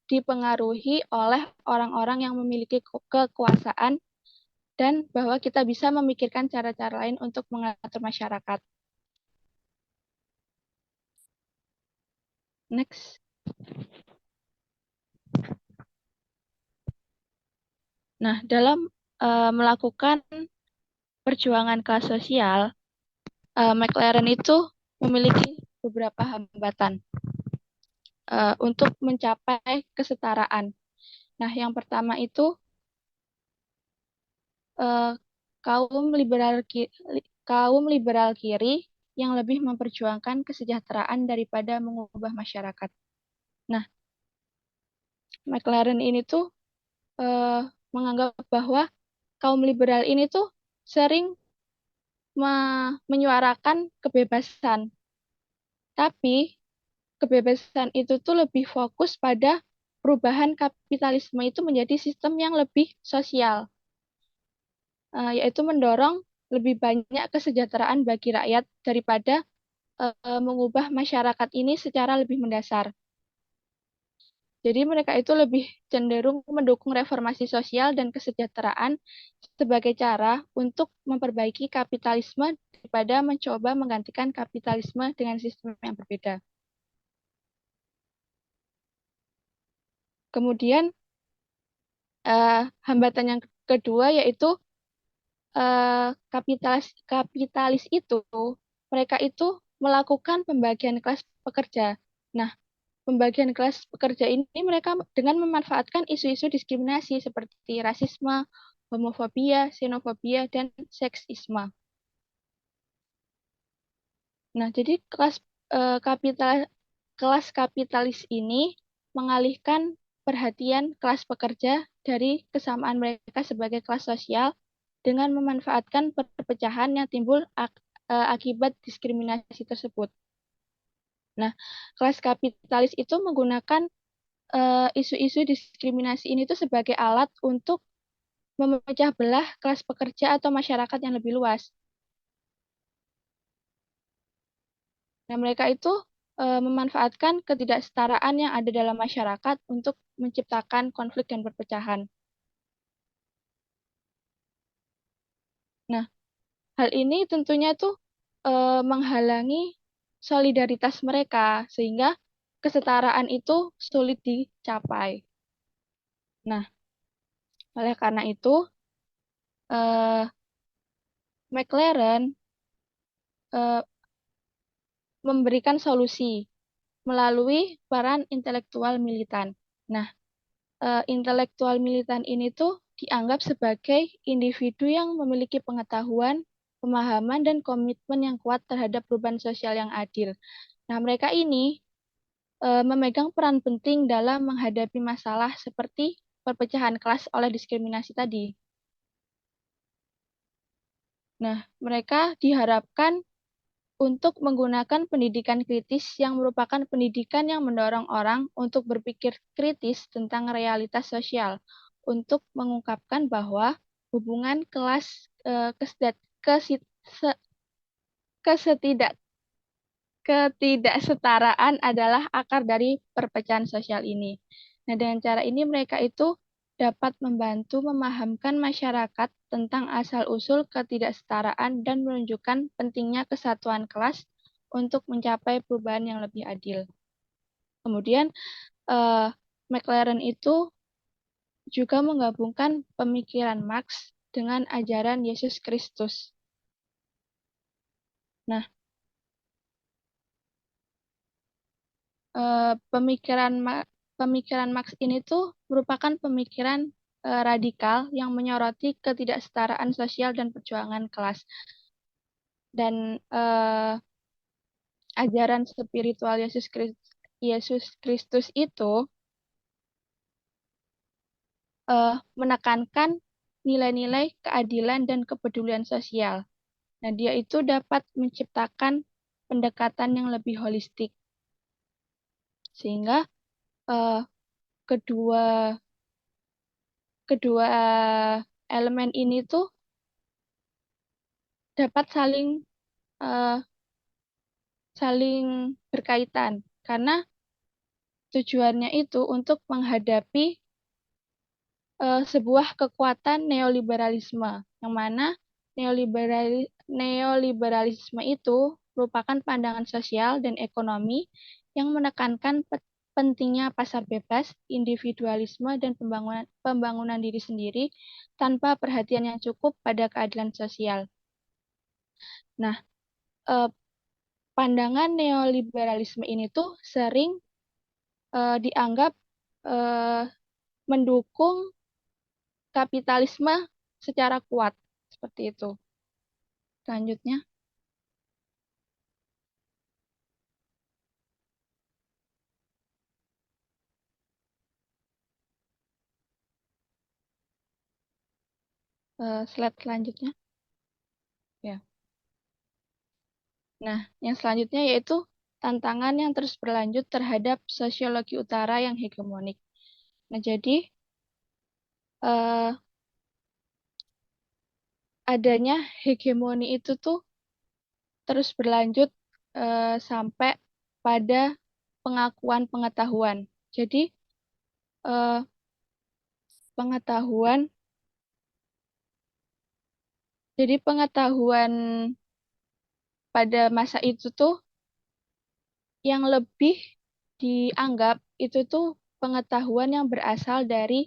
Speaker 8: dipengaruhi oleh orang-orang yang memiliki kekuasaan dan bahwa kita bisa memikirkan cara-cara lain untuk mengatur masyarakat. Next. Nah, dalam melakukan perjuangan kelas sosial, McLaren itu memiliki beberapa hambatan untuk mencapai kesetaraan. Nah, yang pertama itu kaum liberal kiri yang lebih memperjuangkan kesejahteraan daripada mengubah masyarakat. Nah, McLaren ini tuh menganggap bahwa kaum liberal ini tuh sering menyuarakan kebebasan, tapi kebebasan itu tuh lebih fokus pada perubahan kapitalisme itu menjadi sistem yang lebih sosial, yaitu mendorong lebih banyak kesejahteraan bagi rakyat daripada mengubah masyarakat ini secara lebih mendasar. Jadi mereka itu lebih cenderung mendukung reformasi sosial dan kesejahteraan sebagai cara untuk memperbaiki kapitalisme daripada mencoba menggantikan kapitalisme dengan sistem yang berbeda. Kemudian hambatan yang kedua yaitu kapitalis itu mereka itu melakukan pembagian kelas pekerja. Nah, pembagian kelas pekerja ini mereka dengan memanfaatkan isu-isu diskriminasi seperti rasisme, homofobia, xenofobia, dan seksisme. Nah, jadi kelas kapitalis ini mengalihkan perhatian kelas pekerja dari kesamaan mereka sebagai kelas sosial dengan memanfaatkan perpecahan yang timbul akibat diskriminasi tersebut. Nah, kelas kapitalis itu menggunakan isu-isu diskriminasi ini tuh sebagai alat untuk memecah belah kelas pekerja atau masyarakat yang lebih luas. Nah, mereka itu memanfaatkan ketidaksetaraan yang ada dalam masyarakat untuk menciptakan konflik dan perpecahan. Nah, hal ini tentunya tuh menghalangi solidaritas mereka sehingga kesetaraan itu sulit dicapai. Nah, oleh karena itu McLaren memberikan solusi melalui peran intelektual militan. Nah, intelektual militan ini tuh dianggap sebagai individu yang memiliki pengetahuan, pemahaman, dan komitmen yang kuat terhadap perubahan sosial yang adil. Nah, mereka ini memegang peran penting dalam menghadapi masalah seperti perpecahan kelas oleh diskriminasi tadi. Nah, mereka diharapkan untuk menggunakan pendidikan kritis yang merupakan pendidikan yang mendorong orang untuk berpikir kritis tentang realitas sosial, untuk mengungkapkan bahwa hubungan kelas ketidaksetaraan adalah akar dari perpecahan sosial ini. Nah, dengan cara ini mereka itu dapat membantu memahamkan masyarakat tentang asal-usul ketidaksetaraan dan menunjukkan pentingnya kesatuan kelas untuk mencapai perubahan yang lebih adil. Kemudian, McLaren itu juga menggabungkan pemikiran Marx dengan ajaran Yesus Kristus. Nah, pemikiran Marx ini tuh merupakan pemikiran radikal yang menyoroti ketidaksetaraan sosial dan perjuangan kelas. Dan ajaran spiritual Yesus Kristus itu menekankan nilai-nilai keadilan dan kepedulian sosial. Nah, dia itu dapat menciptakan pendekatan yang lebih holistik. Sehingga kedua elemen ini tuh dapat saling berkaitan karena tujuannya itu untuk menghadapi sebuah kekuatan neoliberalisme, yang mana neoliberalisme itu merupakan pandangan sosial dan ekonomi yang menekankan pentingnya pasar bebas, individualisme, dan pembangunan diri sendiri tanpa perhatian yang cukup pada keadilan sosial. Nah, pandangan neoliberalisme ini tuh sering dianggap mendukung kapitalisme secara kuat, seperti itu. Selanjutnya, slide selanjutnya. Ya. Nah, yang selanjutnya yaitu tantangan yang terus berlanjut terhadap sosiologi utara yang hegemonik. Nah, jadi adanya hegemoni itu tuh terus berlanjut sampai pada pengakuan pengetahuan. Jadi pengetahuan pada masa itu tuh yang lebih dianggap itu tuh pengetahuan yang berasal dari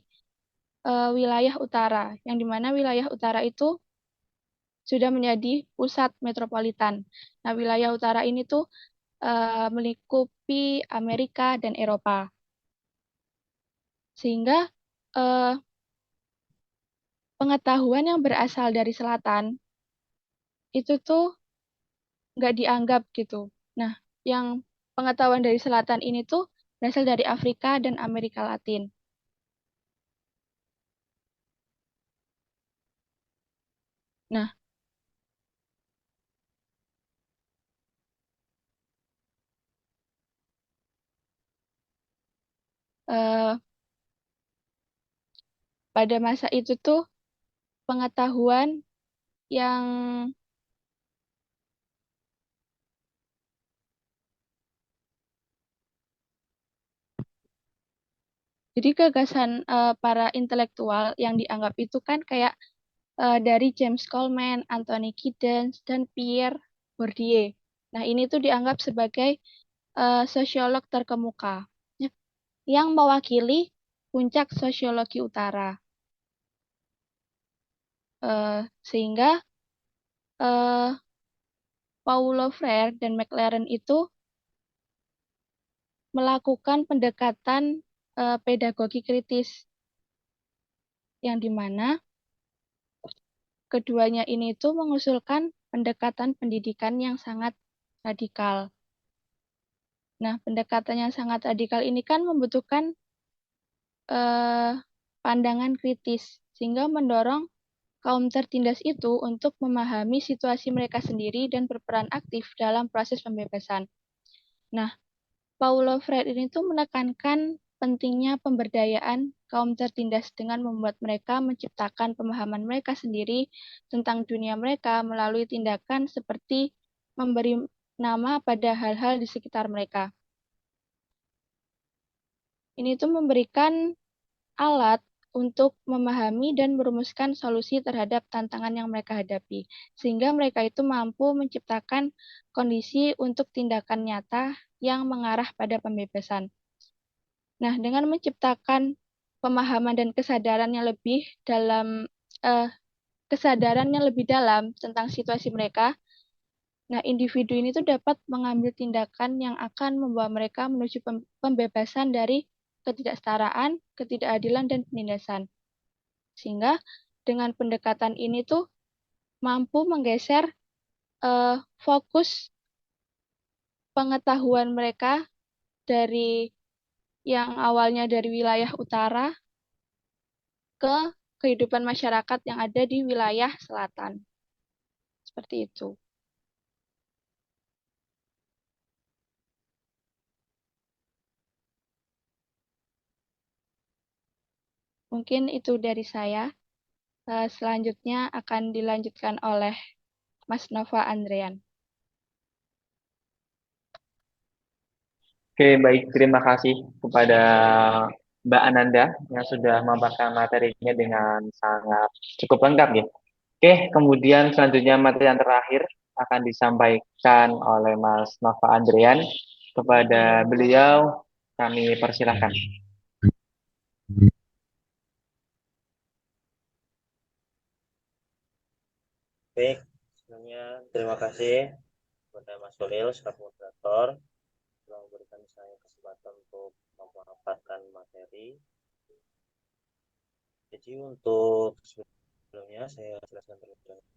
Speaker 8: wilayah utara, yang dimana wilayah utara itu sudah menjadi pusat metropolitan. Nah, wilayah utara ini tuh melingkupi Amerika dan Eropa. Sehingga pengetahuan yang berasal dari selatan itu tuh nggak dianggap gitu. Nah, yang pengetahuan dari selatan ini tuh berasal dari Afrika dan Amerika Latin. Nah, pada masa itu tuh pengetahuan yang jadi gagasan para intelektual yang dianggap itu kan kayak dari James Coleman, Anthony Giddens, dan Pierre Bourdieu. Nah, ini tuh dianggap sebagai sosiolog terkemuka yang mewakili puncak sosiologi utara. Sehingga Paulo Freire dan McLaren itu melakukan pendekatan pedagogi kritis, yang dimana keduanya ini tuh mengusulkan pendekatan pendidikan yang sangat radikal. Nah, pendekatan yang sangat radikal ini kan membutuhkan pandangan kritis, sehingga mendorong kaum tertindas itu untuk memahami situasi mereka sendiri dan berperan aktif dalam proses pembebasan. Nah, Paulo Freire ini tuh menekankan pentingnya pemberdayaan kaum tertindas dengan membuat mereka menciptakan pemahaman mereka sendiri tentang dunia mereka melalui tindakan seperti memberi nama pada hal-hal di sekitar mereka. Ini tuh memberikan alat untuk memahami dan merumuskan solusi terhadap tantangan yang mereka hadapi, sehingga mereka itu mampu menciptakan kondisi untuk tindakan nyata yang mengarah pada pembebasan. Nah, dengan menciptakan pemahaman dan kesadaran yang lebih dalam tentang situasi mereka, Nah, individu ini tuh dapat mengambil tindakan yang akan membawa mereka menuju pembebasan dari ketidaksetaraan, ketidakadilan, dan penindasan. Sehingga dengan pendekatan ini tuh mampu menggeser fokus pengetahuan mereka dari yang awalnya dari wilayah utara ke kehidupan masyarakat yang ada di wilayah selatan. Seperti itu. Mungkin itu dari saya. Selanjutnya akan dilanjutkan oleh Mas Nova Andrean.
Speaker 1: Oke, baik. Terima kasih kepada Mbak Ananda yang sudah memaparkan materinya dengan sangat cukup lengkap ya. Oke, kemudian selanjutnya materi yang terakhir akan disampaikan oleh Mas Nova Andrean. Kepada beliau kami persilahkan.
Speaker 9: Baik, sebelumnya terima kasih kepada Mas Solil selaku moderator telah memberikan saya kesempatan untuk memaparkan materi. Jadi untuk sebelumnya saya jelaskan terlebih dahulu.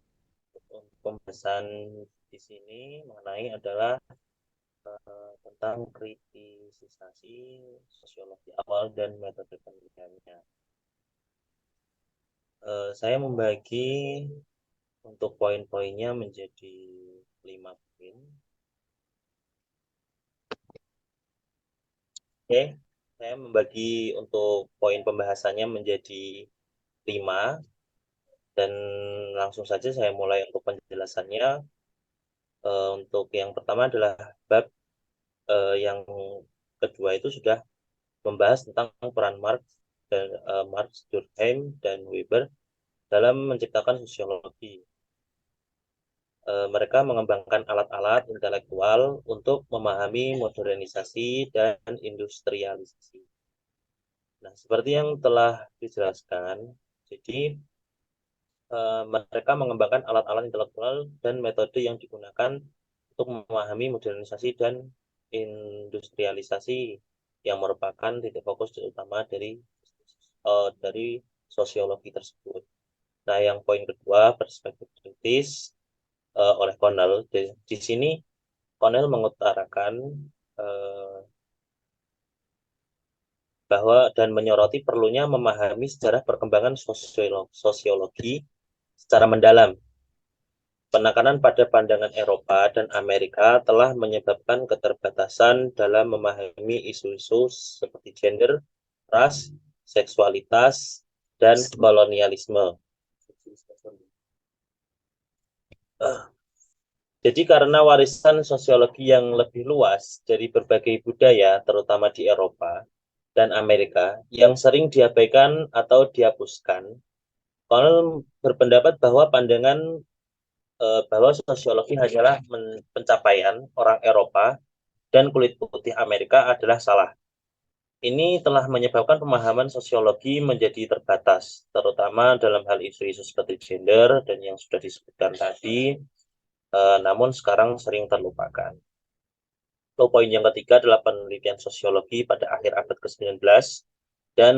Speaker 9: Untuk pembahasan di sini mengenai adalah tentang kritisisasi sosiologi awal dan metode penelitiannya. Saya membagi untuk poin-poinnya menjadi 5 poin. Oke, saya membagi untuk poin pembahasannya menjadi 5 dan langsung saja saya mulai untuk penjelasannya. Untuk yang pertama adalah bab yang kedua itu sudah membahas tentang peran Marx, Durkheim, dan Weber dalam menciptakan sosiologi. Mereka mengembangkan alat-alat intelektual untuk memahami modernisasi dan industrialisasi. Nah, seperti yang telah dijelaskan, jadi mereka mengembangkan alat-alat intelektual dan metode yang digunakan untuk memahami modernisasi dan industrialisasi yang merupakan titik fokus utama dari sosiologi tersebut. Nah, yang poin kedua, perspektif kritis oleh Cornell. Di sini Cornell mengutarakan bahwa dan menyoroti perlunya memahami sejarah perkembangan sosiologi secara mendalam. Penekanan pada pandangan Eropa dan Amerika telah menyebabkan keterbatasan dalam memahami isu-isu seperti gender, ras, seksualitas, dan kolonialisme. Jadi karena warisan sosiologi yang lebih luas dari berbagai budaya, terutama di Eropa dan Amerika, yang sering diabaikan atau dihapuskan, Connell berpendapat bahwa pandangan bahwa sosiologi hanyalah pencapaian orang Eropa dan kulit putih Amerika adalah salah. Ini telah menyebabkan pemahaman sosiologi menjadi terbatas, terutama dalam hal isu-isu seperti gender dan yang sudah disebutkan tadi, namun sekarang sering terlupakan. Lalu poin yang ketiga adalah penelitian sosiologi pada akhir abad ke-19 dan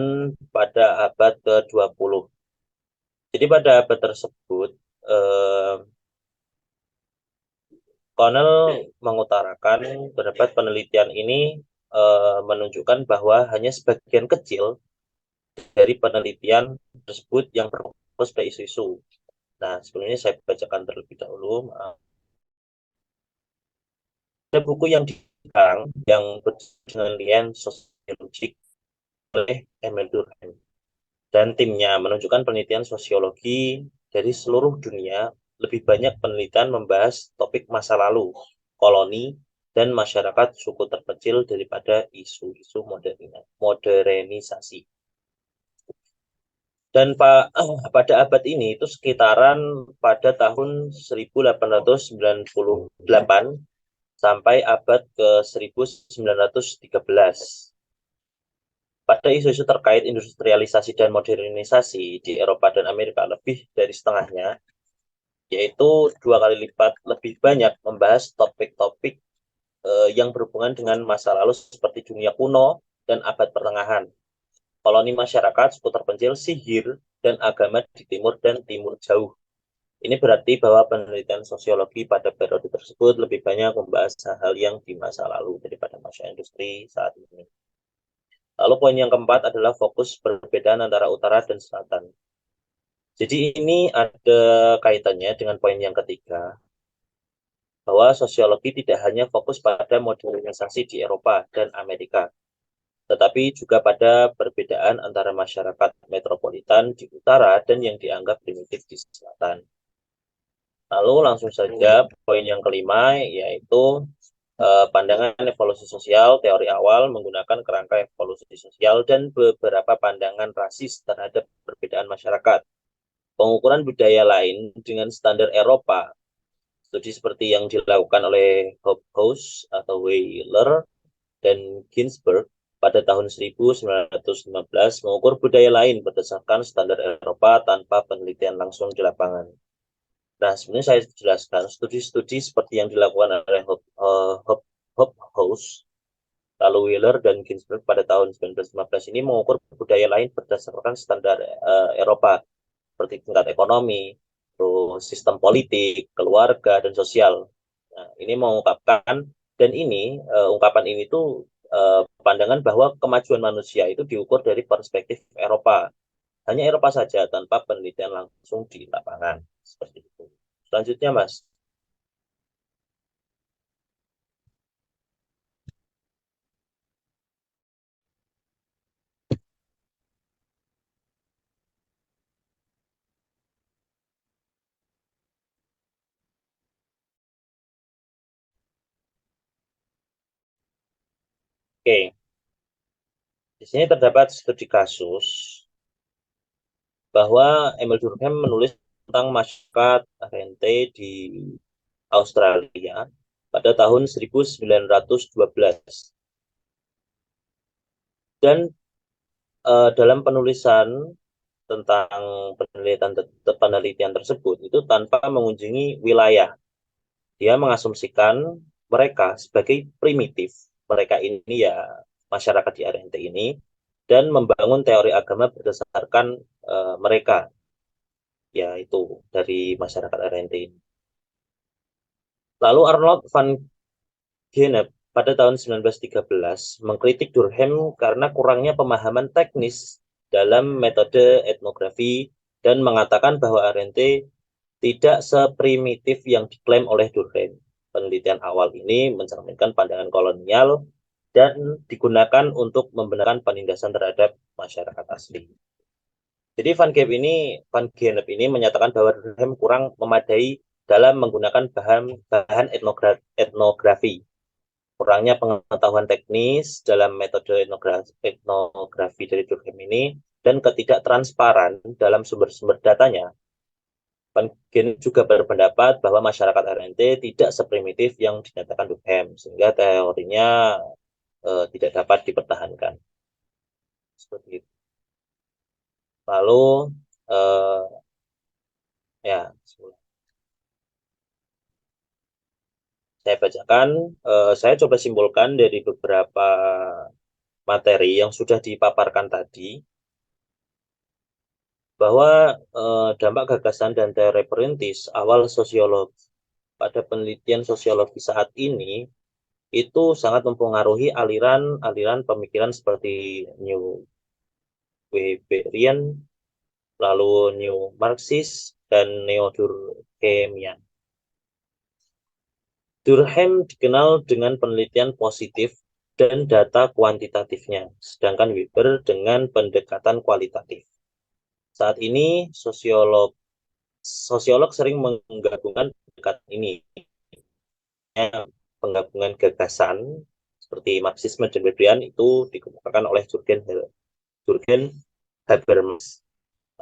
Speaker 9: pada abad ke-20. Jadi pada abad tersebut, Connell mengutarakan pendapat penelitian ini menunjukkan bahwa hanya sebagian kecil dari penelitian tersebut yang berfokus pada isu-isu. Nah, sebelumnya saya bacakan terlebih dahulu. Maaf. Ada buku yang dikarang yang berjudul Sosiologik oleh Emil Durkheim dan timnya menunjukkan penelitian sosiologi dari seluruh dunia. Lebih banyak penelitian membahas topik masa lalu, koloni, dan masyarakat suku terpencil daripada isu-isu modernisasi. Dan pada abad ini itu sekitaran pada tahun 1898 sampai abad ke-1913. Pada isu-isu terkait industrialisasi dan modernisasi di Eropa dan Amerika, lebih dari setengahnya yaitu 2 kali lipat lebih banyak membahas topik-topik yang berhubungan dengan masa lalu seperti dunia kuno dan abad pertengahan, koloni masyarakat, suku terpencil, sihir, dan agama di timur dan timur jauh. Ini berarti bahwa penelitian sosiologi pada periode tersebut lebih banyak membahas hal-hal yang di masa lalu daripada masa industri saat ini. Lalu poin yang keempat adalah fokus perbedaan antara utara dan selatan. Jadi ini ada kaitannya dengan poin yang ketiga, bahwa sosiologi tidak hanya fokus pada modernisasi di Eropa dan Amerika, tetapi juga pada perbedaan antara masyarakat metropolitan di utara dan yang dianggap primitif di selatan. Lalu langsung saja poin yang kelima, yaitu pandangan evolusi sosial, teori awal menggunakan kerangka evolusi sosial dan beberapa pandangan rasis terhadap perbedaan masyarakat. Pengukuran budaya lain dengan standar Eropa, studi seperti yang dilakukan oleh Hobhouse atau Wheeler dan Ginsberg pada tahun 1915 mengukur budaya lain berdasarkan standar Eropa tanpa penelitian langsung di lapangan. Nah, sebenarnya saya jelaskan studi-studi seperti yang dilakukan oleh Hobhouse, lalu Wheeler dan Ginsberg pada tahun 1915 ini mengukur budaya lain berdasarkan standar Eropa, seperti tingkat ekonomi, terus sistem politik, keluarga, dan sosial. Nah, ini mengungkapkan, dan ini ungkapan ini tuh pandangan bahwa kemajuan manusia itu diukur dari perspektif Eropa. Hanya Eropa saja tanpa penelitian langsung di lapangan. Seperti itu. Selanjutnya, Mas. Oke. Di sini terdapat studi kasus bahwa Emil Durkheim menulis tentang masyarakat Arente di Australia pada tahun 1912. Dan dalam penulisan tentang penelitian tersebut itu tanpa mengunjungi wilayah. Dia mengasumsikan mereka sebagai primitif. Mereka ini ya masyarakat di Arente ini, dan membangun teori agama berdasarkan mereka, yaitu dari masyarakat Arente ini. Lalu Arnold van Gennep pada tahun 1913 mengkritik Durkheim karena kurangnya pemahaman teknis dalam metode etnografi dan mengatakan bahwa Arente tidak seprimitif yang diklaim oleh Durkheim. Penelitian awal ini mencerminkan pandangan kolonial dan digunakan untuk membenarkan penindasan terhadap masyarakat asli. Jadi Van Gennep ini menyatakan bahwa Durkheim kurang memadai dalam menggunakan bahan etnografi. Kurangnya pengetahuan teknis dalam metode etnografi dari Durkheim ini dan ketidaktransparan dalam sumber-sumber datanya. Van Gennep juga berpendapat bahwa masyarakat Arente tidak seprimitif yang dinyatakan Durkheim, sehingga teorinya tidak dapat dipertahankan. Seperti itu. Lalu, ya, saya bacakan, saya coba simpulkan dari beberapa materi yang sudah dipaparkan tadi, bahwa dampak gagasan dan teori perintis awal sosiologi pada penelitian sosiologi saat ini itu sangat mempengaruhi aliran pemikiran seperti New Weberian, lalu New Marxist, dan Neo-Durkheimian. Durkheim dikenal dengan penelitian positif dan data kuantitatifnya, sedangkan Weber dengan pendekatan kualitatif. Saat ini sosiolog sering menggabungkan pendekatan ini, penggabungan gagasan seperti Marxisme dan Weberian itu dikemukakan oleh Jürgen Habermas.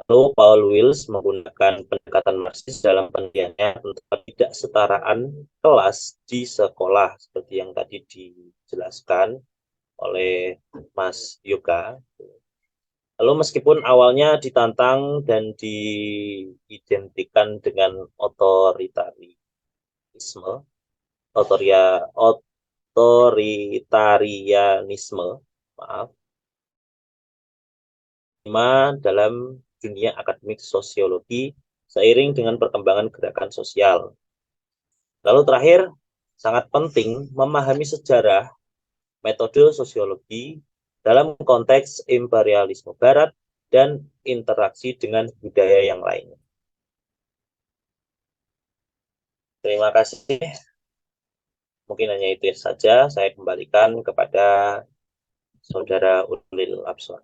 Speaker 9: Lalu Paul Wills menggunakan pendekatan Marxis dalam penelitiannya tentang ketidaksetaraan kelas di sekolah, seperti yang tadi dijelaskan oleh Mas Yoga. Lalu meskipun awalnya ditantang dan diidentikan dengan otoritarianisme, maaf, dalam dunia akademik sosiologi seiring dengan perkembangan gerakan sosial. Lalu terakhir, sangat penting memahami sejarah metode sosiologi dalam konteks imperialisme Barat dan interaksi dengan budaya yang lainnya. Terima kasih. Mungkin hanya itu saja. Saya kembalikan kepada Saudara Ulil Absor.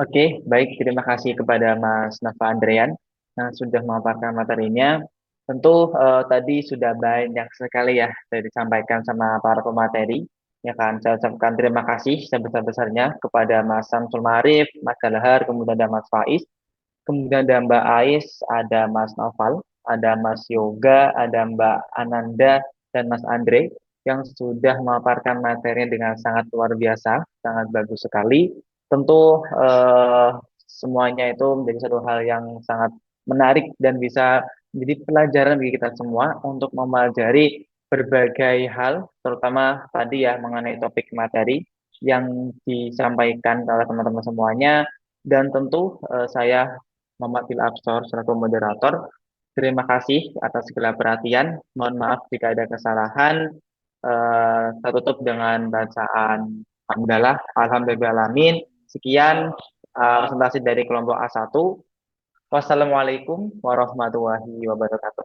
Speaker 1: Oke, baik. Terima kasih kepada Mas Nafa Andrean yang sudah memaparkan materinya. Tentu tadi sudah banyak sekali ya yang disampaikan sama para pemateri. Ya kan, saya ucapkan terima kasih sebesar-besarnya kepada Mas Samsul Ma'arif, Mas Galahar, kemudian ada Mas Faiz, kemudian ada Mbak Ais, ada Mas Noval, ada Mas Yoga, ada Mbak Ananda, dan Mas Andre yang sudah memaparkan materinya dengan sangat luar biasa, sangat bagus sekali. Tentu semuanya itu menjadi satu hal yang sangat menarik dan bisa menjadi pelajaran bagi kita semua untuk mempelajari berbagai hal, terutama tadi ya mengenai topik materi yang disampaikan oleh teman-teman semuanya. Dan tentu saya Muhammad Fil Absor selaku moderator. Terima kasih atas segala perhatian. Mohon maaf jika ada kesalahan. Saya tutup dengan bacaan Alhamdulillah, Alhamdulillahirrahmanirrahim. Sekian presentasi dari kelompok A1. Wassalamualaikum warahmatullahi wabarakatuh.